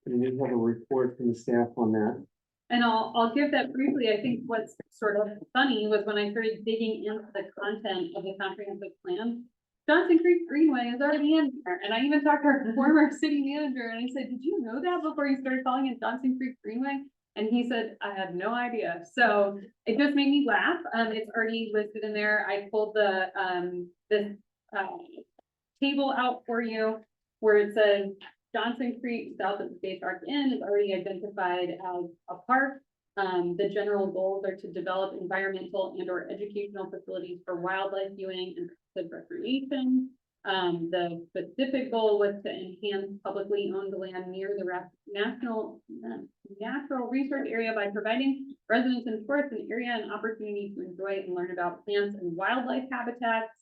Speaker 2: And we have a report from the staff on that.
Speaker 1: And I'll give that briefly. I think what's sort of funny was when I started digging into the content of the comprehensive plan, Johnson Creek Greenway is already in there. And I even talked to our former city manager and I said, did you know that before you started calling it Johnson Creek Greenway? And he said, I had no idea. So it just made me laugh. It's already listed in there. I pulled the, this, table out for you where it says Johnson Creek, south of the State Park Inn, is already identified as a park. The general goals are to develop environmental and/or educational facilities for wildlife viewing and recreation. The specific goal was to enhance publicly owned land near the natural resource area by providing residents and tourists an area and opportunity to enjoy and learn about plants and wildlife habitats.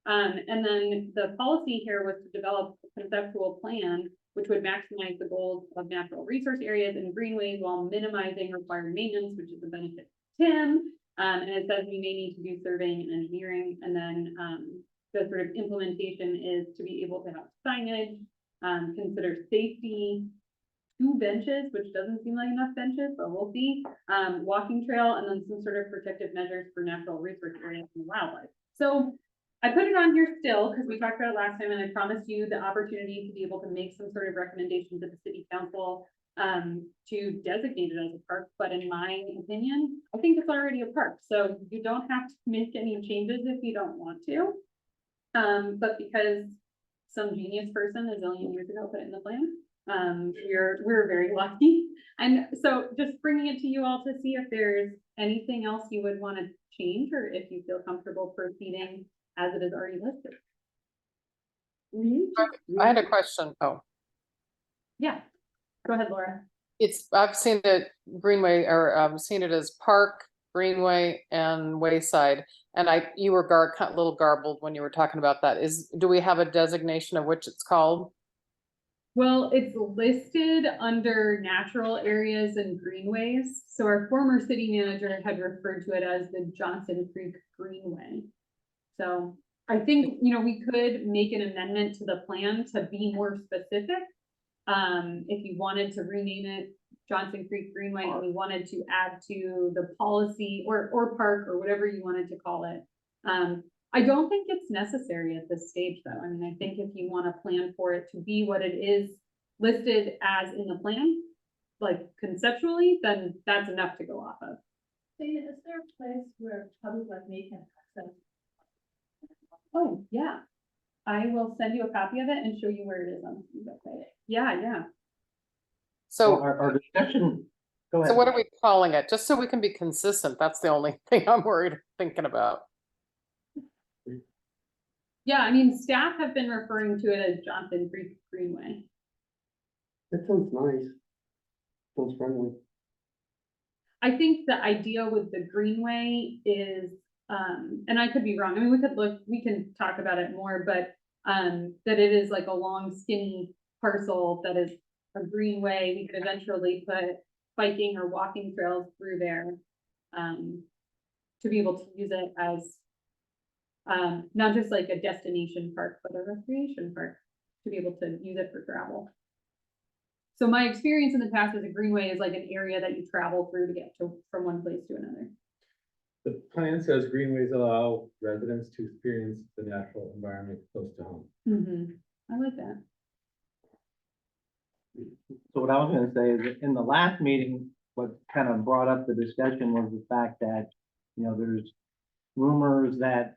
Speaker 1: And then the policy here was to develop a conceptual plan which would maximize the goals of natural resource areas and greenways while minimizing required maintenance, which is a benefit to Tim. And it says we may need to do surveying and engineering, and then the sort of implementation is to be able to have signage, consider safety, 2 benches, which doesn't seem like enough benches, but we'll see, walking trail, and then some sort of protective measures for natural resource areas and wildlife. So I put it on here still because we talked about it last time, and I promised you the opportunity to be able to make some sort of recommendation to the city council to designate it as a park. But in my opinion, I think it's already a park, so you don't have to make any changes if you don't want to. But because some genius person a zillion years ago put it in the plan, we're very lucky. And so just bringing it to you all to see if there's anything else you would want to change, or if you feel comfortable proceeding as it is already listed.
Speaker 5: I had a question. Oh,
Speaker 1: Yeah, go ahead, Laura.
Speaker 5: I've seen it Greenway, or seen it as Park, Greenway, and Wayside. And you were a little garbled when you were talking about that. Do we have a designation of which it's called?
Speaker 1: Well, it's listed under natural areas and greenways. So our former city manager had referred to it as the Johnson Creek Greenway. So I think, we could make an amendment to the plan to be more specific. If you wanted to rename it Johnson Creek Greenway, and we wanted to add to the policy or park or whatever you wanted to call it. I don't think it's necessary at this stage, though. I mean, I think if you want to plan for it to be what it is listed as in the plan, like conceptually, then that's enough to go off of.
Speaker 4: Is there a place where public like me can access?
Speaker 1: Oh, yeah. I will send you a copy of it and show you where it is on the website. Yeah.
Speaker 5: So,
Speaker 7: Our discussion, go ahead.
Speaker 5: so what are we calling it? Just so we can be consistent. That's the only thing I'm thinking about.
Speaker 1: Yeah, I mean, staff have been referring to it as Johnson Creek Greenway.
Speaker 2: That sounds nice. Sounds friendly.
Speaker 1: I think the idea with the Greenway is, and I could be wrong. I mean, we can talk about it more, but that it is like a long skinny parcel that is a greenway. We could eventually put biking or walking trails through there to be able to use it as not just like a destination park, but a recreation park, to be able to use it for travel. So my experience in the past is a greenway is like an area that you travel through to get from one place to another.
Speaker 10: The plan says greenways allow residents to experience the natural environment close to home.
Speaker 1: I like that.
Speaker 7: So what I was gonna say is that in the last meeting, what kind of brought up the discussion was the fact that, there's rumors that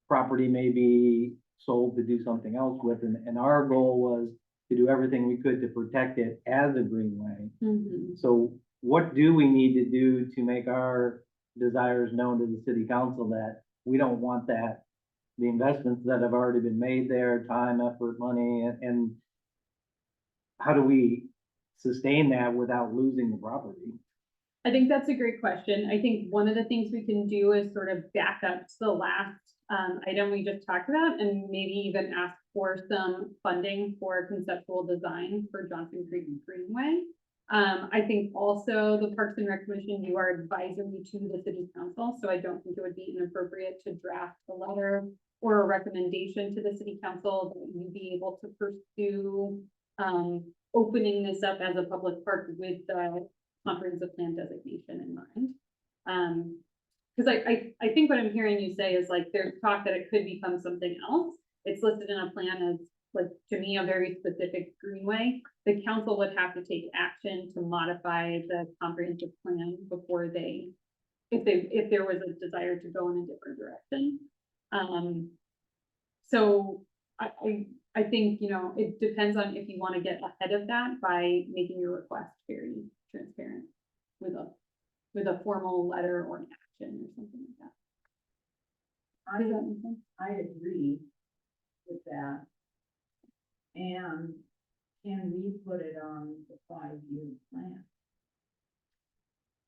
Speaker 7: property may be sold to do something else with, and our goal was to do everything we could to protect it as a greenway. So what do we need to do to make our desires known to the city council that we don't want that, the investments that have already been made there, time, effort, money, and how do we sustain that without losing the property?
Speaker 1: I think that's a great question. I think one of the things we can do is sort of back up to the last item we just talked about, and maybe even ask for some funding for conceptual design for Johnson Creek Greenway. I think also the Parks and Rec Commission, you are advisory to the city council, so I don't think it would be inappropriate to draft a letter or a recommendation to the city council that you be able to pursue opening this up as a public park with the comprehensive plan designation in mind. Because I think what I'm hearing you say is like there's talk that it could become something else. It's listed in a plan as, like, to me, a very specific greenway. The council would have to take action to modify the comprehensive plan before if there was a desire to go in a different direction. So I think, it depends on if you want to get ahead of that by making your request very transparent with a formal letter or an action or something like that.
Speaker 4: I agree with that? And can we put it on the 5-year plan?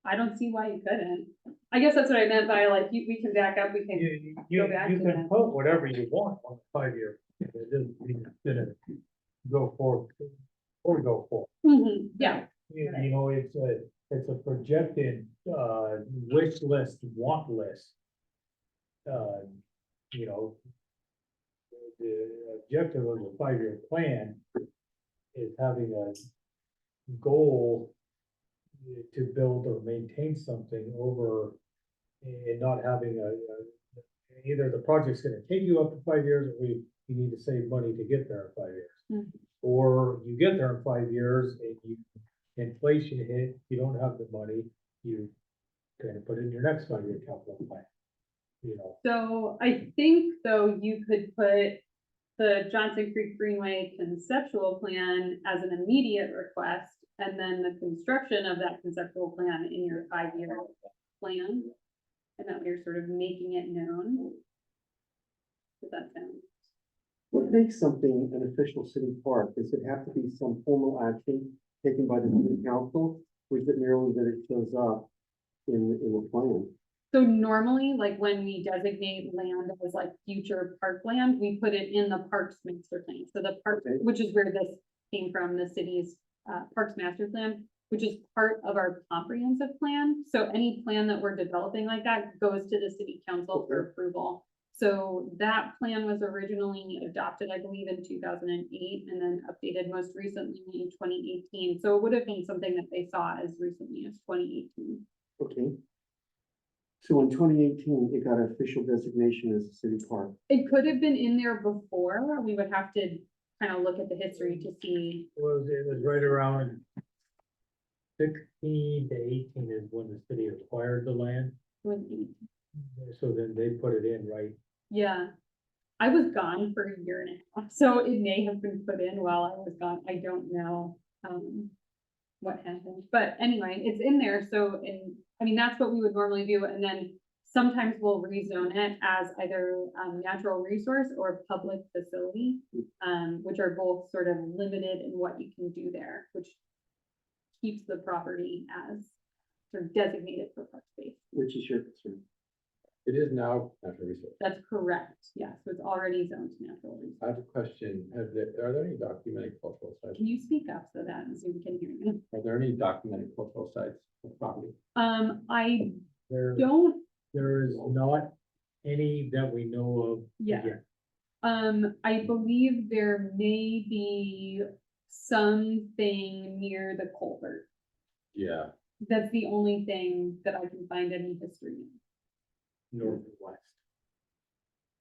Speaker 1: I don't see why you couldn't. I guess that's what I meant by like, we can back up, we can,
Speaker 3: You
Speaker 1: back
Speaker 3: can
Speaker 1: to that.
Speaker 3: put whatever you want on a 5-year. It doesn't mean it's gonna go for, or go for.
Speaker 1: Mhm, yeah,
Speaker 3: You know, it's a projected, wish list, want list. You know. The objective of the 5-year plan is having a goal to build or maintain something over and not having either the project's gonna take you up to 5 years, or you need to save money to get there in 5 years.
Speaker 1: Mhm.
Speaker 3: Or you get there in 5 years and inflation hit, you don't have the money, you kind of put in your next 5-year capital plan. You know,
Speaker 1: so I think though you could put the Johnson Creek Greenway conceptual plan as an immediate request, and then the construction of that conceptual plan in your 5-year plan. And that you're sort of making it known. Does that sound?
Speaker 2: What makes something an official city park? Does it have to be some formal action taken by the city council? Or is it merely that it shows up in the plan?
Speaker 1: So normally, like when we designate land as like future parkland, we put it in the parks master plan. So the park,
Speaker 2: Okay.
Speaker 1: which is where this came from, the city's parks master plan, which is part of our comprehensive plan. So any plan that we're developing like that goes to the city council for approval. So that plan was originally adopted, I believe, in 2008, and then updated most recently in 2018. So it would have been something that they saw as recently as 2018.
Speaker 2: Okay. So in 2018, it got official designation as a city park.
Speaker 1: It could have been in there before. We would have to kind of look at the history to see.
Speaker 3: it was right around 16 to 18 is when the city acquired the land,
Speaker 1: when the-
Speaker 3: so then they put it in, right?
Speaker 1: Yeah. I was gone for a year and a half, so it may have been put in while I was gone. I don't know, what happened. But anyway, it's in there. So, I mean, that's what we would normally do. And then sometimes we'll rezone it as either, natural resource or public facility, which are both sort of limited in what you can do there, which keeps the property as sort of designated for park space.
Speaker 2: Which is your concern?
Speaker 10: It is now natural resource.
Speaker 1: That's correct. Yes, so it's already zoned to natural
Speaker 10: I
Speaker 1: resource.
Speaker 10: have a question. Are there any documented cultural sites?
Speaker 1: Can you speak up so that Zoom can hear you?
Speaker 10: Are there any documented cultural sites on the property?
Speaker 1: I
Speaker 3: There,
Speaker 1: don't,
Speaker 3: there is not any that we know of.
Speaker 1: Yeah.
Speaker 3: yet.
Speaker 1: I believe there may be something near the culvert.
Speaker 10: Yeah.
Speaker 1: That's the only thing that I can find any history
Speaker 3: North and west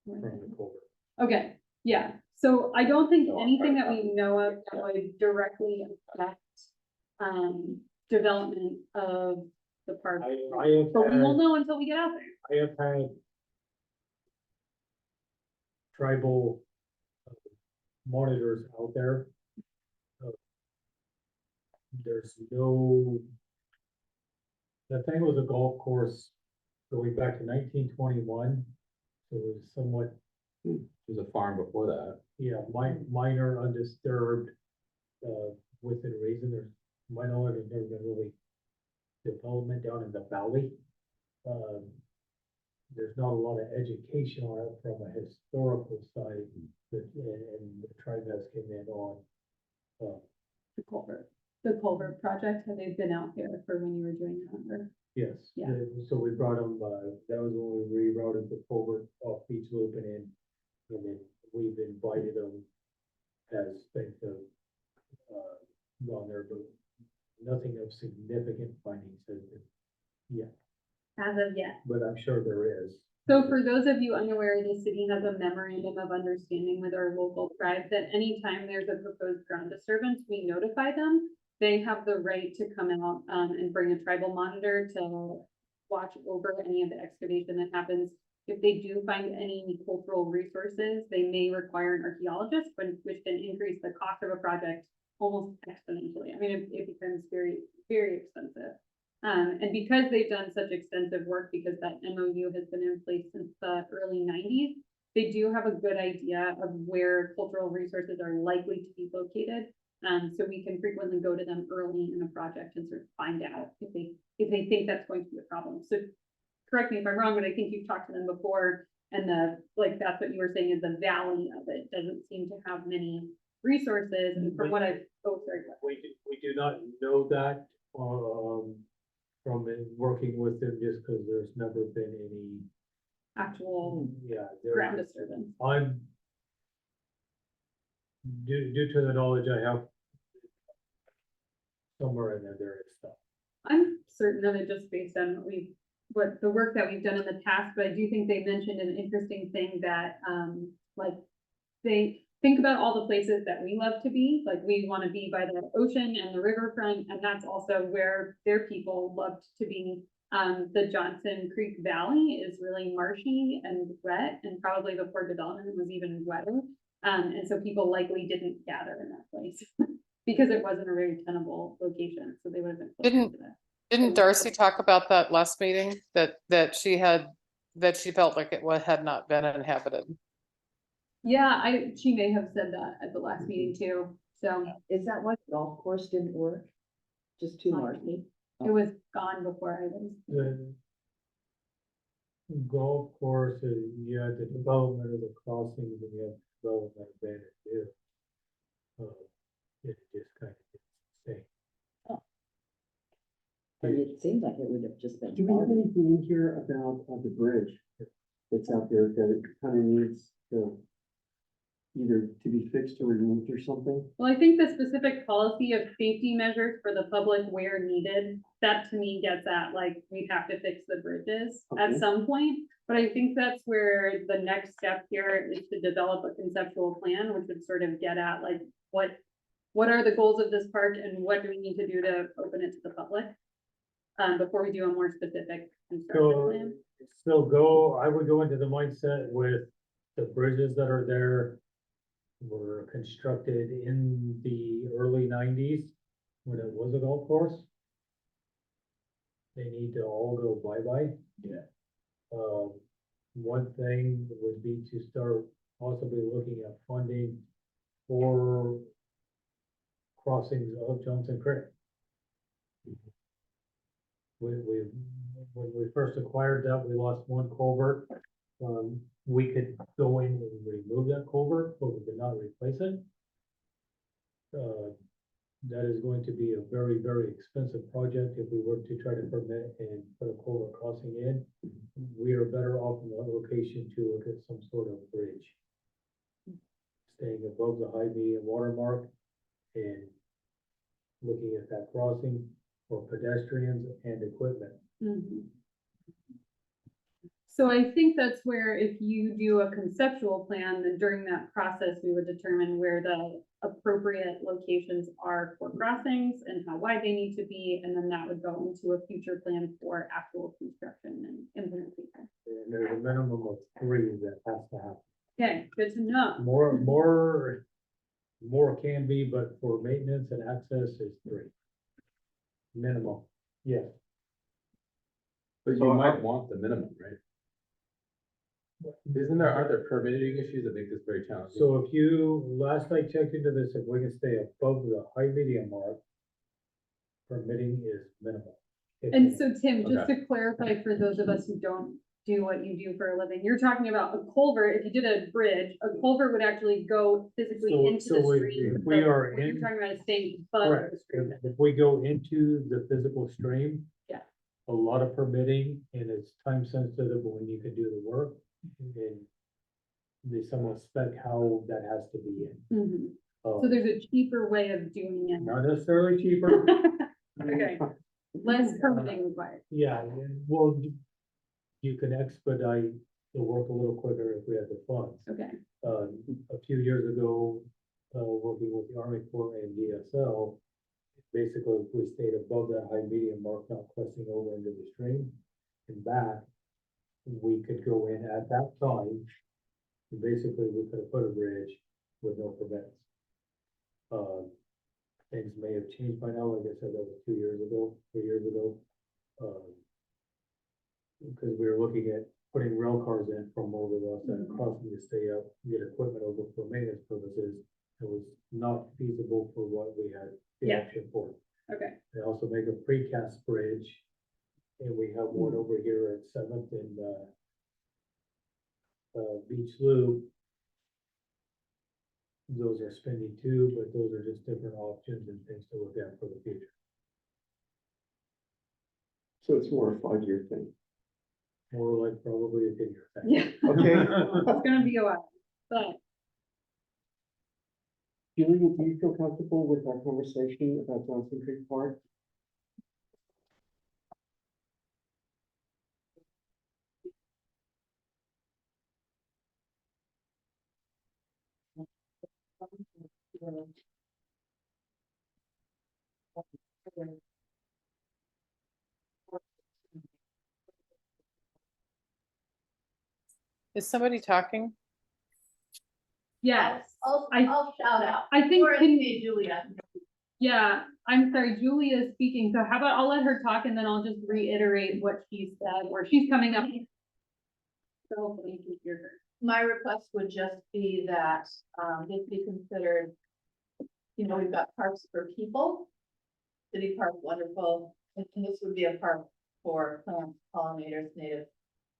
Speaker 1: in.
Speaker 3: from the culvert.
Speaker 1: Okay, yeah, so I don't think
Speaker 10: No,
Speaker 1: anything that we know of that would directly affect, development of the park.
Speaker 3: I have
Speaker 1: But we won't
Speaker 3: had,
Speaker 1: know until we get out there.
Speaker 3: I have had tribal monitors out there. There's no, the thing was a golf course going back to 1921. So it was somewhat,
Speaker 10: It was a farm before that.
Speaker 3: minor, undisturbed, within reason. There's, my knowledge, there's never been really development down in the valley. There's not a lot of education on it from a historical side, that, and the tribe has came in on.
Speaker 1: The culvert project, have they been out there for when you were doing that, or?
Speaker 3: Yes.
Speaker 1: Yeah.
Speaker 3: So we brought them, that was when we rerouted the culvert off Beach Loop and in, and then we've invited them as things have, gone there, but nothing of significant findings has been,
Speaker 1: As of yet.
Speaker 3: but I'm sure there is.
Speaker 1: So for those of you unaware, the city has a memorandum of understanding with our local tribe that anytime there's a proposed ground disturbance, we notify them. They have the right to come out, and bring a tribal monitor to watch over any of the excavation that happens. If they do find any cultural resources, they may require an archaeologist, which can increase the cost of a project almost exponentially. I mean, it becomes very, very expensive. And because they've done such extensive work, because that MOU has been in place since the early 90s, they do have a good idea of where cultural resources are likely to be located. So we can frequently go to them early in a project and sort of find out if they think that's going to be a problem. So correct me if I'm wrong, but I think you've talked to them before, and that's what you were saying is the valley of it doesn't seem to have many resources, and from what I've, sorry.
Speaker 3: We do not know that, from working with them, just because there's never been any,
Speaker 1: Actual
Speaker 3: yeah.
Speaker 1: ground disturbance.
Speaker 3: I'm, due to the knowledge I have, somewhere in there is stuff.
Speaker 1: I'm certain of it just based on what the work that we've done in the past, but I do think they mentioned an interesting thing that, like, they think about all the places that we love to be, like, we want to be by the ocean and the riverfront, and that's also where their people loved to be. The Johnson Creek Valley is really marshy and wet, and probably before development was even wetter. And so people likely didn't gather in that place because it wasn't a very tenable location, so they would have been. closer to that.
Speaker 5: Didn't Darcy talk about that last meeting, that she felt like it had not been inhabited?
Speaker 1: Yeah, she may have said that at the last meeting too, so
Speaker 8: Is that why the golf course didn't work? Just too marshy?
Speaker 1: it was gone before I was.
Speaker 3: The golf course, you had the development of the crossings and you had development of Banner Hill. It just kind of stayed.
Speaker 8: But it seems like it would have just been.
Speaker 2: Do we have anything in here about the bridge that's out there that it kind of needs to either to be fixed or removed or something?
Speaker 1: Well, I think the specific policy of safety measures for the public where needed, that to me gets at, like, we'd have to fix the bridges
Speaker 2: Okay.
Speaker 1: at some point. But I think that's where the next step here is to develop a conceptual plan, which would sort of get at, like, what are the goals of this park and what do we need to do to open it to the public? Before we do a more specific construction plan.
Speaker 3: I would go into the mindset with the bridges that are there were constructed in the early 90s when it was a golf course. They need to all go bye-bye.
Speaker 10: Yeah.
Speaker 3: One thing would be to start possibly looking at funding for crossings of Johnson Creek. When we first acquired that, we lost one culvert. We could go in and remove that culvert, but we could not replace it. That is going to be a very, very expensive project if we were to try to permit and put a culvert crossing in. We are better off in that location to look at some sort of bridge. Staying above the high medium water mark and looking at that crossing for pedestrians and equipment.
Speaker 1: Mhm. So I think that's where if you do a conceptual plan, then during that process, we would determine where the appropriate locations are for crossings and how wide they need to be, and then that would go into a future plan for actual construction and implementation.
Speaker 3: And there's a minimum of 3 that has to happen.
Speaker 1: Okay, good to know.
Speaker 3: More can be, but for maintenance and access is 3. Minimum, yes.
Speaker 10: But
Speaker 3: So
Speaker 10: you
Speaker 3: I-
Speaker 10: might want the minimum, right? Aren't there permitting issues that make this very challenging?
Speaker 3: So last I checked into this, if we can stay above the high medium mark, permitting is minimal.
Speaker 1: And so Tim, just
Speaker 10: Okay.
Speaker 1: to clarify for those of us who don't do what you do for a living, you're talking about a culvert. If you did a bridge, a culvert would actually go physically
Speaker 3: So-
Speaker 1: into
Speaker 3: so
Speaker 1: the
Speaker 3: if
Speaker 1: stream.
Speaker 3: we
Speaker 1: but
Speaker 3: are
Speaker 1: what you're
Speaker 3: in-
Speaker 1: talking about is staying above the
Speaker 3: Correct,
Speaker 1: stream.
Speaker 3: if we go into the physical stream.
Speaker 1: Yeah.
Speaker 3: A lot of permitting and it's time sensitive when you can do the work and they somewhat spec how that has to be in.
Speaker 1: Mhm.
Speaker 3: Uh,
Speaker 1: So there's a cheaper way of doing it.
Speaker 3: Not necessarily cheaper.
Speaker 1: Okay, less permitting required.
Speaker 3: Yeah, well, you can expedite the work a little quicker if we have the funds.
Speaker 1: Okay,
Speaker 3: A few years ago, working with the Army Corps and DSL, basically, if we stayed above that high medium mark, not crossing over into the stream and back, we could go in at that time. And basically, we could have put a bridge with no permits. Things may have changed by now, like I said, that was 2 years ago, 3 years ago. Because we were looking at putting rail cars in from over us and caused me to stay up, get equipment over for maintenance purposes. It was not feasible for what we had the
Speaker 1: Yeah.
Speaker 3: option for.
Speaker 1: Okay,
Speaker 3: They also make a precast bridge. And we have one over here at Seventh and, Beach Loop. Those are spending too, but those are just different options and things to look at for the future.
Speaker 2: So it's more a 5-year thing.
Speaker 3: More like probably a 10-year thing.
Speaker 1: yeah,
Speaker 2: Okay.
Speaker 1: it's gonna be a while, but
Speaker 2: Julia, do you feel comfortable with our conversation about Johnson Creek Park?
Speaker 5: Is somebody talking?
Speaker 1: yes,
Speaker 4: I'll
Speaker 1: I-
Speaker 4: shout out.
Speaker 1: I think,
Speaker 4: Or
Speaker 1: can-
Speaker 4: say Julia.
Speaker 1: yeah, I'm sorry, Julia is speaking, so how about I'll let her talk and then I'll just reiterate what she said, or she's coming up. So hopefully you can hear her.
Speaker 4: My request would just be that, this be considered, you know, we've got parks for people. City park, wonderful, and this would be a park for plants, pollinators, native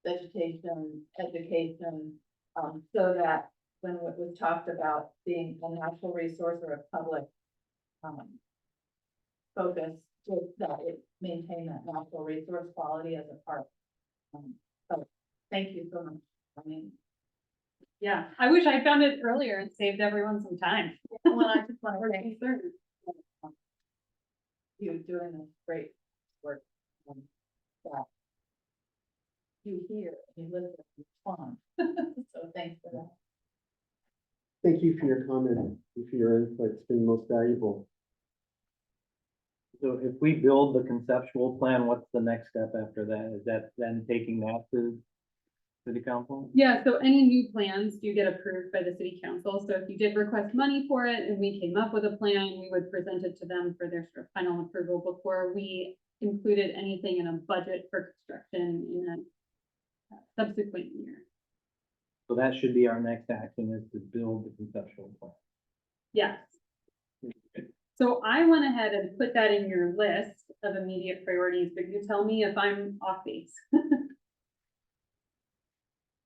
Speaker 4: vegetation, education. So that when it was talked about being a natural resource or a public, focus, just that it maintain that natural resource quality as a park. So, thank you so much. I mean,
Speaker 1: Yeah, I wish I found it earlier and saved everyone some time.
Speaker 4: well, I just want
Speaker 1: Or
Speaker 4: to thank
Speaker 1: concern.
Speaker 4: you doing this great work. That you hear, you listen, you respond. So thanks for that.
Speaker 2: Thank you for your comment and for your input. It's been most valuable.
Speaker 7: So if we build the conceptual plan, what's the next step after that? Is that then taking that to city council?
Speaker 1: Yeah, so any new plans do get approved by the city council, so if you did request money for it and we came up with a plan, we would present it to them for their sort of final approval before we included anything in a budget for construction in a subsequent year.
Speaker 7: So that should be our next action, is to build the conceptual plan.
Speaker 1: Yes. So I went ahead and put that in your list of immediate priorities, but you tell me if I'm off base.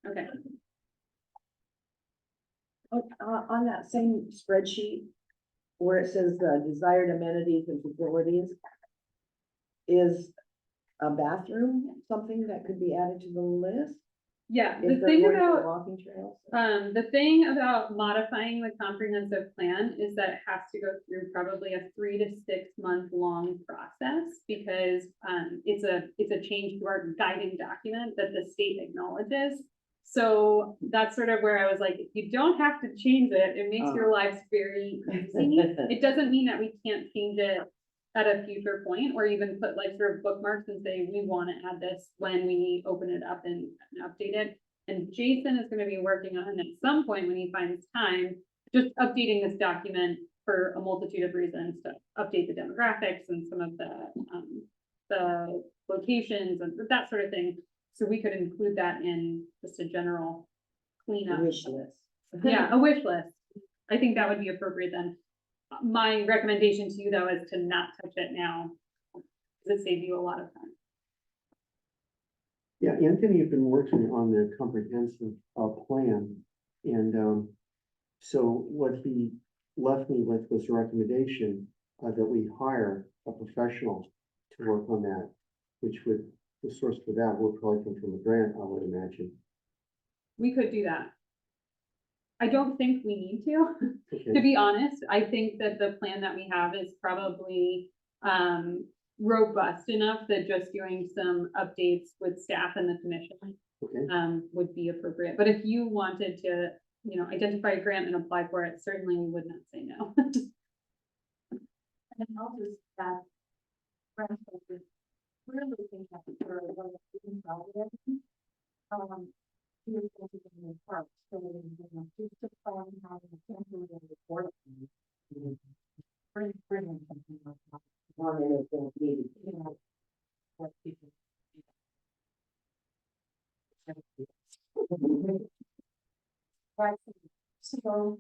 Speaker 1: Okay,
Speaker 8: On that same spreadsheet, where it says, desired amenities and facilities, is a bathroom something that could be added to the list?
Speaker 1: yeah, the
Speaker 8: If they're
Speaker 1: thing
Speaker 8: going for
Speaker 1: about,
Speaker 8: walking trails?
Speaker 1: the thing about modifying the comprehensive plan is that it has to go through probably a 3 to 6 month long process, because, it's a change to our guiding document that the state acknowledges. So that's sort of where I was like, if you don't have to change it, it makes your lives very easy. It doesn't mean that we can't change it at a future point, or even put like sort of bookmarks and say, we want to add this when we open it up and update it. And Jason is going to be working on, at some point when he finds time, just updating this document for a multitude of reasons, to update the demographics and some of the locations and that sort of thing. So we could include that in just a general cleanup.
Speaker 8: Wish list.
Speaker 1: Yeah, a wish list. I think that would be appropriate then. My recommendation to you though is to not touch it now. Because it saves you a lot of time.
Speaker 2: Yeah, Anthony had been working on the comprehensive plan, and so what he left me with was a recommendation that we hire a professional to work on that, which would, the source for that would probably come from a grant, I would imagine.
Speaker 1: We could do that. I don't think we need to. To
Speaker 2: Okay,
Speaker 1: be honest, I think that the plan that we have is probably robust enough that just doing some updates with staff and the commission
Speaker 2: okay.
Speaker 1: would be appropriate. But if you wanted to, you know, identify a grant and apply for it, certainly we would not say no.
Speaker 4: And I'll just add. We're looking at for one of the student projects. Here's what we're doing in the park, so we're gonna just to plan how the temporary report. Bring something like that.
Speaker 8: One that is gonna be-
Speaker 4: You know, what people.
Speaker 1: So.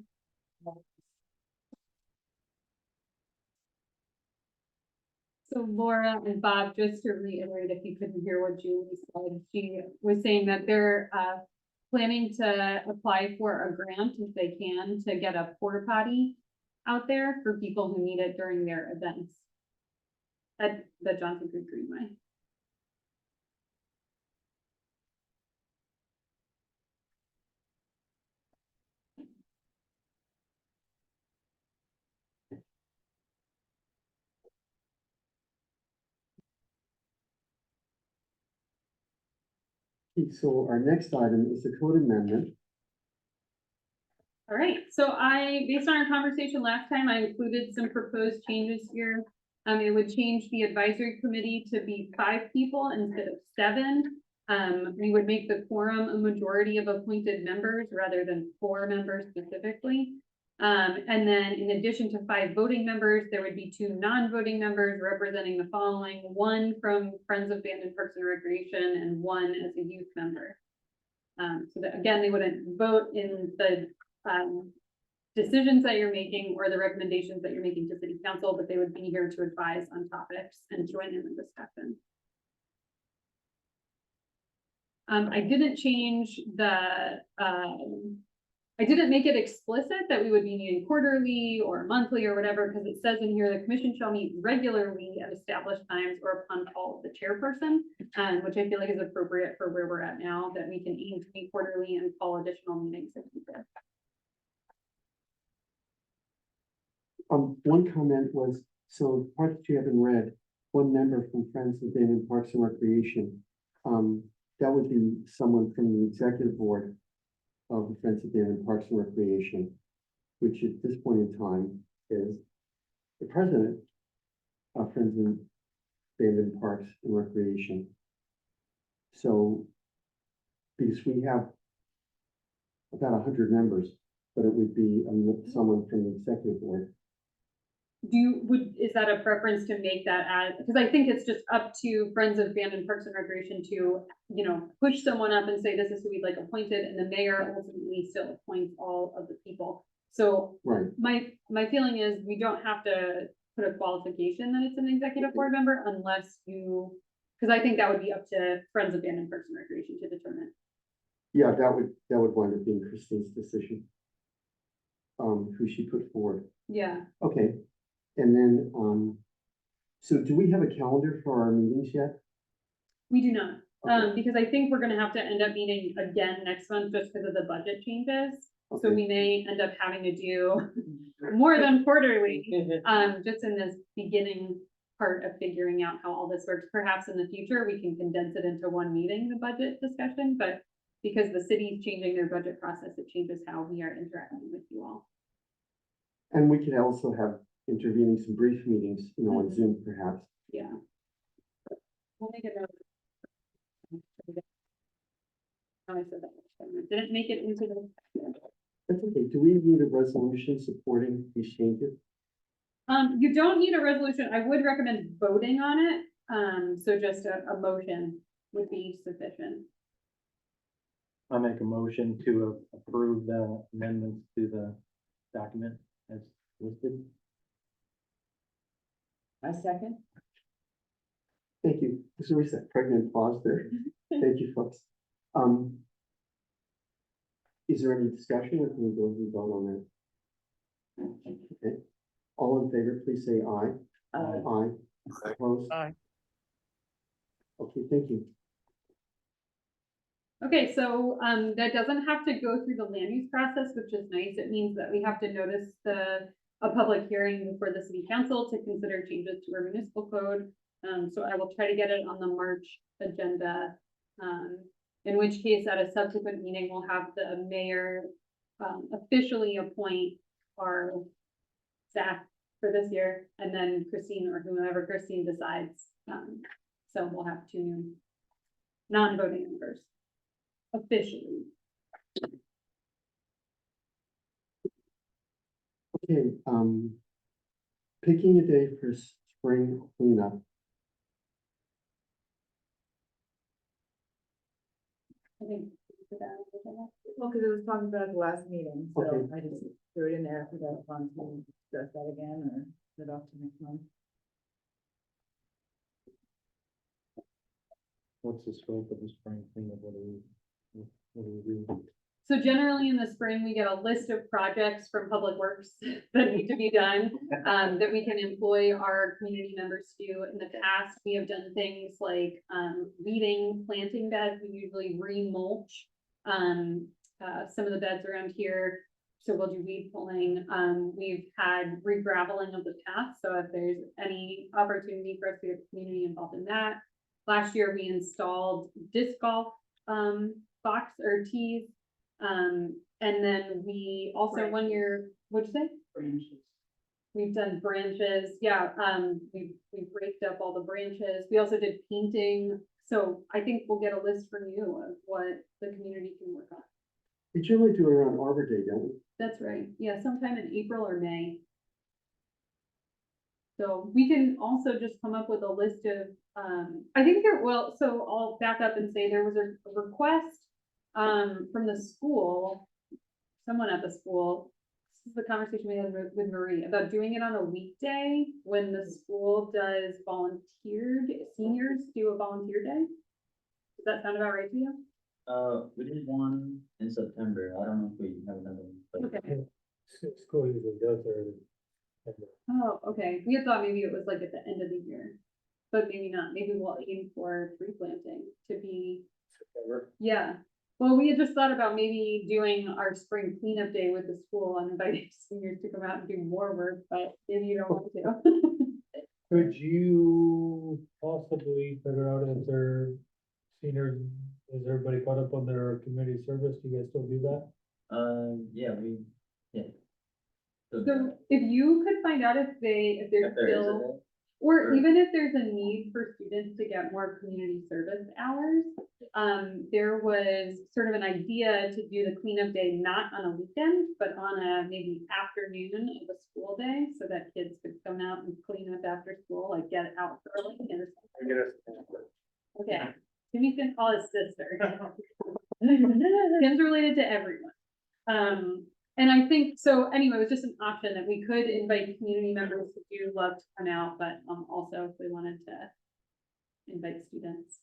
Speaker 1: So Laura and Bob, just to reiterate, if you couldn't hear what Julie said, she was saying that they're planning to apply for a grant if they can to get a porta potty out there for people who need it during their events at the Johnson Creek Greenway.
Speaker 2: Okay, so our next item is the code amendment.
Speaker 1: All right, so based on our conversation last time, I included some proposed changes here. It would change the advisory committee to be 5 people instead of 7. We would make the quorum a majority of appointed members rather than 4 members specifically. And then in addition to 5 voting members, there would be 2 non-voting members representing the following: 1 from Friends of Bandon Parks and Recreation and 1 as a youth member. So that, again, they wouldn't vote in the decisions that you're making or the recommendations that you're making to city council, but they would be here to advise on topics and join in the discussion. I didn't change the, I didn't make it explicit that we would be meeting quarterly or monthly or whatever, because it says in here, the commission shall meet regularly at established times or upon call of the chairperson, which I feel like is appropriate for where we're at now, that we can aim to meet quarterly and call additional meetings if needed.
Speaker 2: One comment was, so the part that you haven't read, 1 member from Friends of Bandon Parks and Recreation. That would be someone from the executive board of the Friends of Bandon Parks and Recreation, which at this point in time is the president of Friends of Bandon Parks and Recreation. So, because we have about 100 members, but it would be someone from the executive board.
Speaker 1: Is that a preference to make that as, because I think it's just up to Friends of Bandon Parks and Recreation to, push someone up and say, this is who we'd like appointed, and the mayor ultimately still appoints all of the people. So
Speaker 2: Right.
Speaker 1: my feeling is we don't have to put a qualification that it's an executive board member unless because I think that would be up to Friends of Bandon Parks and Recreation to determine.
Speaker 2: Yeah, that would wind up being Christine's decision. Who she put forward.
Speaker 1: Yeah.
Speaker 2: Okay. And then, so do we have a calendar for our meetings yet?
Speaker 1: We do not,
Speaker 2: Okay.
Speaker 1: because I think we're gonna have to end up meeting again next month just because of the budget changes. So
Speaker 2: Okay.
Speaker 1: we may end up having to do more than quarterly, just in this beginning part of figuring out how all this works. Perhaps in the future, we can condense it into one meeting, the budget discussion, but because the city's changing their budget process, it changes how we are interacting with you all.
Speaker 2: And we could also have intervening some brief meetings, on Zoom perhaps.
Speaker 1: Yeah. We'll make a note. Oh, I said that. Didn't make it into the.
Speaker 2: That's okay. Do we need a resolution supporting these changes?
Speaker 1: You don't need a resolution. I would recommend voting on it. So just a motion would be sufficient.
Speaker 7: I make a motion to approve the amendments to the document as listed.
Speaker 8: I second.
Speaker 2: Thank you. There's always that pregnant pause there. Thank you, folks. Is there any discussion or can we go and vote on that? Okay. All in favor, please say aye. Aye. Opposed?
Speaker 5: Aye.
Speaker 2: Okay, thank you.
Speaker 1: Okay, so that doesn't have to go through the land use process, which is nice. It means that we have to notice a public hearing before the city council to consider changes to our municipal code. So I will try to get it on the March agenda. In which case, at a subsequent meeting, we'll have the mayor officially appoint our staff for this year, and then Christine or whomever Christine decides. So we'll have 2 new non-voting members officially.
Speaker 2: Okay, picking a day for spring cleanup.
Speaker 1: I think.
Speaker 8: Well, because it was talked about at the last meeting, so
Speaker 2: Okay.
Speaker 8: I just threw it in there for that fun to discuss that again or put it off to next month.
Speaker 10: What's the scope of the spring cleanup? What do we do?
Speaker 1: So generally in the spring, we get a list of projects from Public Works that need to be done, that we can employ our community members to do. In the past, we have done things like, weeding, planting beds. We usually re-mulch, some of the beds around here. So we'll do weed pulling. We've had re-graveling of the path. So if there's any opportunity for us to get the community involved in that. Last year, we installed disc golf, box or tees. And then we also one year, what'd you say?
Speaker 8: Branches.
Speaker 1: We've done branches, yeah, we raked up all the branches. We also did painting. So I think we'll get a list from you of what the community can work on.
Speaker 2: We generally do it around Arbor Day, don't we?
Speaker 1: That's right. Yeah, sometime in April or May. So we can also just come up with a list of, I think there, well, so I'll back up and say there was a request from the school, someone at the school. This is the conversation we had with Marie about doing it on a weekday when the school does seniors do a volunteer day. Does that sound about right to you?
Speaker 9: We did one in September. I don't know if we have another one. but-
Speaker 1: Okay.
Speaker 3: School usually does their.
Speaker 1: Oh, okay. We had thought maybe it was like at the end of the year, but maybe not. Maybe we'll aim for tree planting to be, yeah. Well, we had just thought about maybe doing our spring cleanup day with the school and inviting seniors to come out and do more work, but maybe you don't want to.
Speaker 3: Could you possibly figure out if their seniors, is everybody caught up on their community service? Do you guys still do that?
Speaker 9: Yeah.
Speaker 1: So if you could find out if there's
Speaker 9: If there is
Speaker 1: still,
Speaker 9: a-
Speaker 1: or
Speaker 9: Sure.
Speaker 1: even if there's a need for students to get more community service hours, there was sort of an idea to do the cleanup day, not on a weekend, but on a maybe afternoon of a school day, so that kids could come out and clean up after school, like get out early and okay, Timmy can call his sister. Tim's related to everyone. And I think, so anyway, it was just an option that we could invite community members who do love to come out, but also if we wanted to invite students.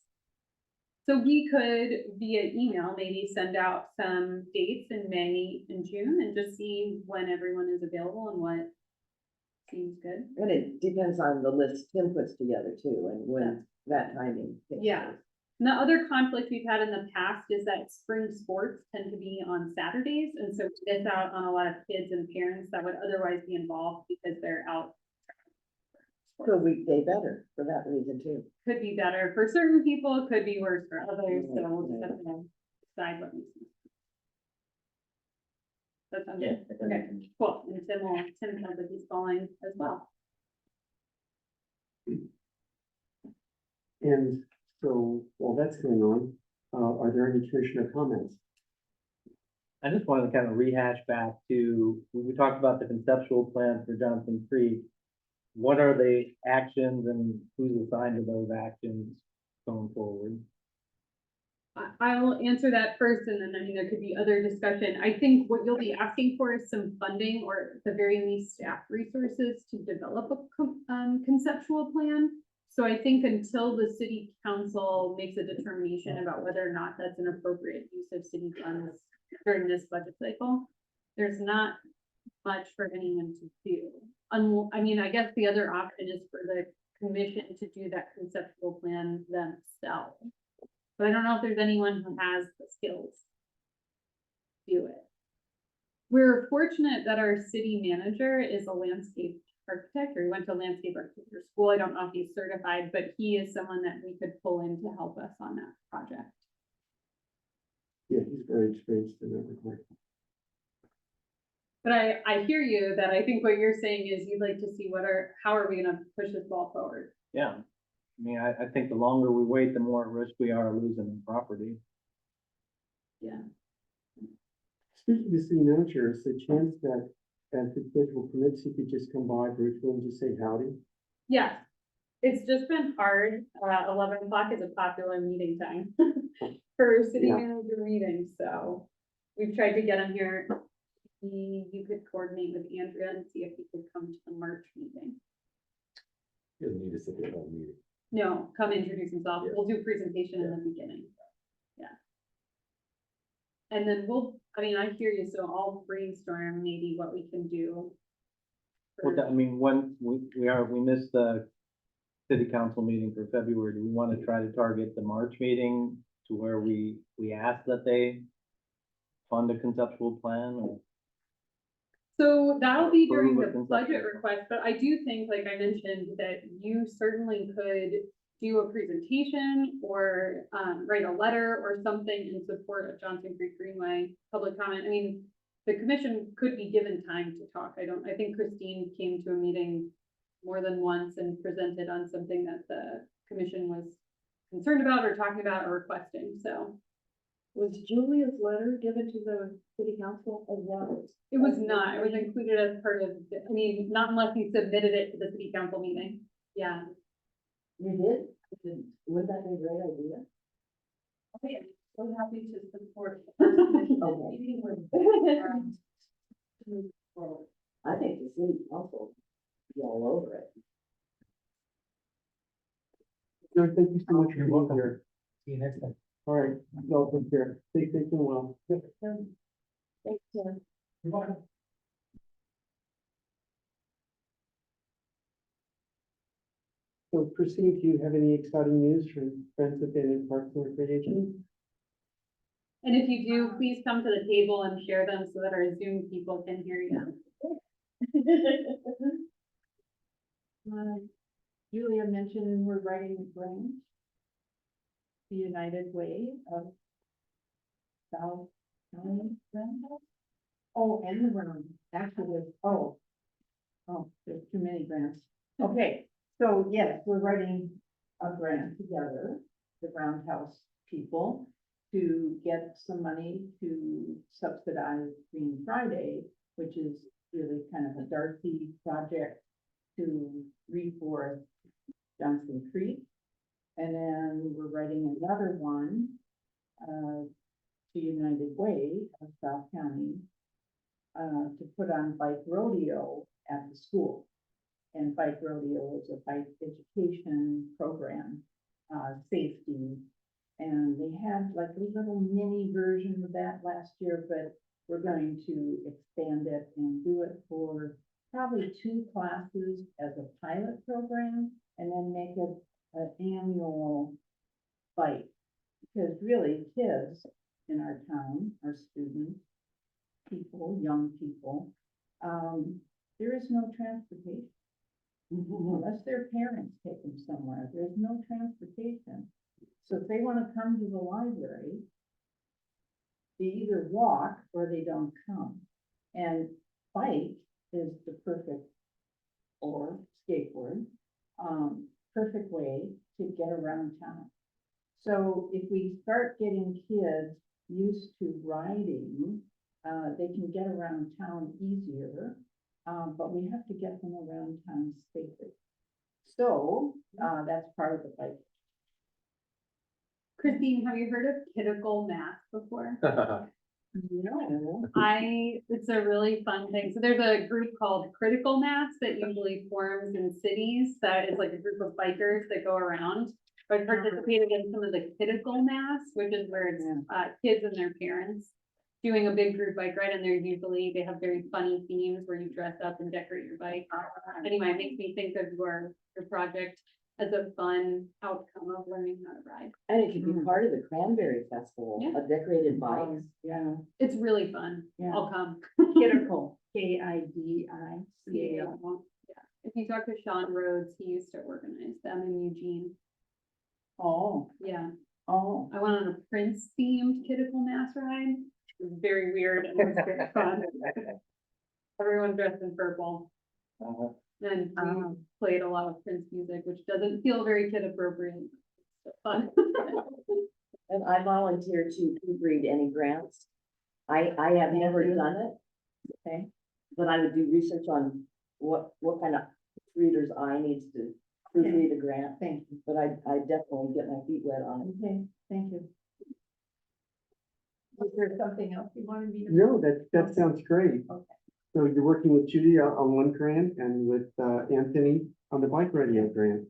Speaker 1: So we could via email, maybe send out some dates in May and June and just see when everyone is available and what seems good.
Speaker 8: And it depends on the list Tim puts together too, and when that timing. takes
Speaker 1: Yeah.
Speaker 8: place.
Speaker 1: And the other conflict we've had in the past is that spring sports tend to be on Saturdays, and so we miss out on a lot of kids and parents that would otherwise be involved because they're out.
Speaker 8: So weekday better for that reason too.
Speaker 1: Could be better for certain people, could be worse for others, so we'll just have to decide what makes sense. That sounds
Speaker 9: Yeah.
Speaker 1: good. Okay, cool, and Tim sounds like he's falling as well.
Speaker 2: And so while that's going on, are there any commissioner comments?
Speaker 7: I just wanted to kind of rehash back to, we talked about the conceptual plan for Johnson Creek. What are the actions and who's assigned to those actions going forward?
Speaker 1: I will answer that first, and then, I mean, there could be other discussion. I think what you'll be asking for is some funding, or at the very least, staff resources to develop a conceptual plan. So I think until the city council makes a determination about whether or not that's an appropriate use of city funds during this budget cycle, there's not much for anyone to do. I mean, I guess the other option is for the commission to do that conceptual plan themselves. But I don't know if there's anyone who has the skills to do it. We're fortunate that our city manager is a landscape architect, or he went to landscape architecture school. I don't know if he's certified, but he is someone that we could pull in to help us on that project.
Speaker 2: Yeah, he's very experienced in that regard.
Speaker 1: But I hear you that I think what you're saying is you'd like to see how are we gonna push this ball forward?
Speaker 7: Yeah, I mean, I think the longer we wait, the more at risk we are of losing property.
Speaker 1: Yeah.
Speaker 2: Speaking of city manager, is there a chance that as the schedule permits, he could just come by briefly and just say howdy?
Speaker 1: Yeah, it's just been hard. 11 o'clock is a popular meeting time for city
Speaker 2: Yeah.
Speaker 1: manager meetings, so we've tried to get him here. You could coordinate with Andrea and see if he could come to the March meeting.
Speaker 10: You don't need to sit there all meeting.
Speaker 1: No, come introduce himself.
Speaker 10: Yeah.
Speaker 1: We'll do a presentation in the beginning. Yeah. And then I mean, I hear you, so I'll brainstorm maybe what we can do.
Speaker 7: Well, I mean, when we missed the city council meeting for February, do we want to try to target the March meeting to where we ask that they fund a conceptual plan or?
Speaker 1: So that'll be during
Speaker 7: Approve
Speaker 1: the
Speaker 7: of
Speaker 1: budget
Speaker 7: conceptual.
Speaker 1: request, but I do think, like I mentioned, that you certainly could do a presentation or write a letter or something in support of Johnson Creek Greenway public comment. I mean, the commission could be given time to talk. I think Christine came to a meeting more than once and presented on something that the commission was concerned about or talking about or requesting, so.
Speaker 8: Was Julia's letter given to the city council as well?
Speaker 1: It was not, it was included as part of, I mean, not unless you submitted it to the city council meeting. Yeah.
Speaker 8: You did? Wouldn't that be a great idea?
Speaker 4: Okay, so happy to support.
Speaker 8: Okay.
Speaker 4: Meeting with, move forward.
Speaker 8: I think the city council be all over it.
Speaker 2: No, thank you so much for
Speaker 3: You're
Speaker 2: being
Speaker 3: welcome.
Speaker 2: here.
Speaker 3: See you next time.
Speaker 2: All right, go take care. Stay safe and well.
Speaker 8: Thanks, Tim.
Speaker 3: You're welcome.
Speaker 2: So Christine, do you have any exciting news from Friends of Bennett Parks and Recreation?
Speaker 1: And if you do, please come to the table and share them so that our Zoom people can hear you.
Speaker 4: Julia mentioned we're writing a grant. The United Way of South County Roundhouse. Oh, and the round, actually, there's too many grants. Okay, so yes, we're writing a grant together, the Roundhouse people, to get some money to subsidize Green Friday, which is really kind of a Darcy project to reforest Johnson Creek. And then we're writing another one, to United Way of South County, to put on bike rodeo at the school. And bike rodeo is a bike education program, safety. And they had like a little mini version of that last year, but we're going to expand it and do it for probably 2 classes as a pilot program, and then make it an annual bike. Because really, kids in our town, our students, people, young people, there is no transportation. Unless their parents take them somewhere, there's no transportation. So if they want to come to the library, they either walk or they don't come. And bike is the perfect, or skateboard, perfect way to get around town. So if we start getting kids used to riding, they can get around town easier, but we have to get them around town safely. So, that's part of the bike.
Speaker 1: Christine, have you heard of Kidical Math before?
Speaker 8: No.
Speaker 1: It's a really fun thing. So there's a group called Critical Mass that usually forms in cities that is like a group of bikers that go around. I've participated in some of the Kidical Mass, which is where it's kids and their parents doing a big group bike ride, and they have very funny themes where you dress up and decorate your bike. Anyway, it makes me think of your project as a fun outcome of learning how to ride.
Speaker 8: And it could be part of the Cranberry Festival,
Speaker 1: Yeah.
Speaker 8: a decorated bikes.
Speaker 4: Yeah.
Speaker 1: It's really fun.
Speaker 4: Yeah.
Speaker 1: I'll come.
Speaker 4: Kidical, Kidical.
Speaker 1: Yeah. If you talk to Sean Rhodes, he used to organize them in Eugene.
Speaker 4: Oh,
Speaker 1: Yeah.
Speaker 4: oh.
Speaker 1: I went on a Prince themed Kidical Mass ride. It was very weird and it was very fun. Everyone dressed in purple. And we played a lot of Prince music, which doesn't feel very kid appropriate. It's fun.
Speaker 8: And I volunteer to proofread any grants. I have never done it. Okay. But I would do research on what kind of readers I need to proofread a grant.
Speaker 4: Thank you.
Speaker 8: But I definitely get my feet wet on it.
Speaker 4: Okay, thank you. Was there something else you wanted me to?
Speaker 2: No, that sounds great.
Speaker 4: Okay.
Speaker 2: So you're working with Judy on one grant and with Anthony on the bike radio grant.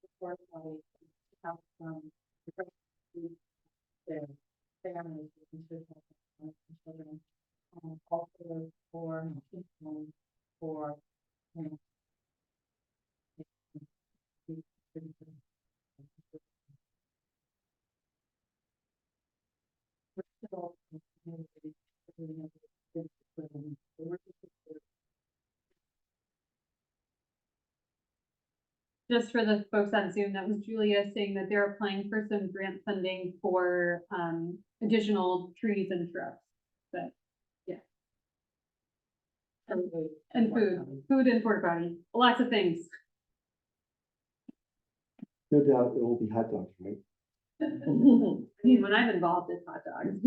Speaker 4: Before I have their families and children, also for for.
Speaker 1: Just for the folks on Zoom, that was Julia saying that they're applying for some grant funding for, additional trees and shrubs. But, yeah. And food and porta potty, lots of things.
Speaker 2: No doubt it will be hot dogs, right?
Speaker 1: I mean, when I'm involved, it's hot dogs.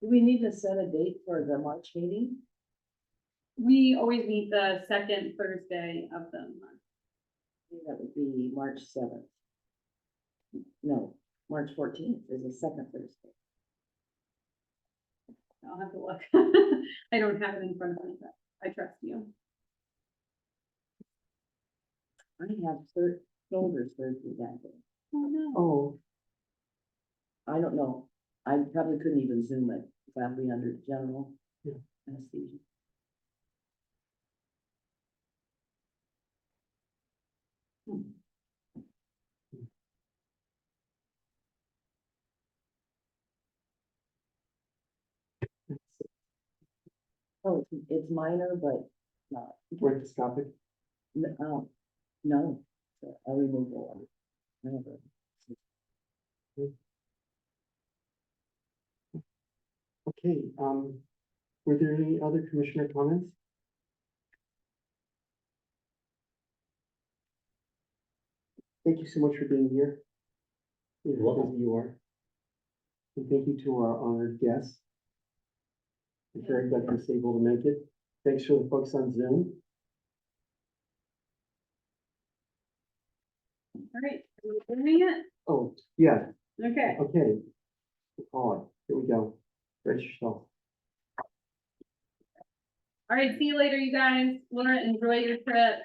Speaker 8: Do we need to set a date for the March meeting?
Speaker 1: We always meet the second Thursday of the month.
Speaker 8: That would be March 7th. No, March 14th is the second Thursday.
Speaker 1: I'll have to look. I don't have it in front of me, but I trust you.
Speaker 8: I have shoulder surgery that day.
Speaker 1: Oh, no.
Speaker 2: Oh,
Speaker 8: I don't know. I probably couldn't even Zoom it if I'd be under general
Speaker 2: Yeah.
Speaker 8: anesthesia. Oh, it's minor, but not,
Speaker 2: orthoscopic.
Speaker 8: no, a removal. Never.
Speaker 2: Okay, were there any other commissioner comments? Thank you so much for being here. You're welcome. You are. And thank you to our honored guests. I'm very glad was able to make it. Thanks for the folks on Zoom.
Speaker 1: All right, are we doing it?
Speaker 2: Oh, yeah,
Speaker 1: Okay.
Speaker 2: okay. Call it. Here we go. Brace yourself.
Speaker 1: All right, see you later, you guys. Laura, enjoy your trip.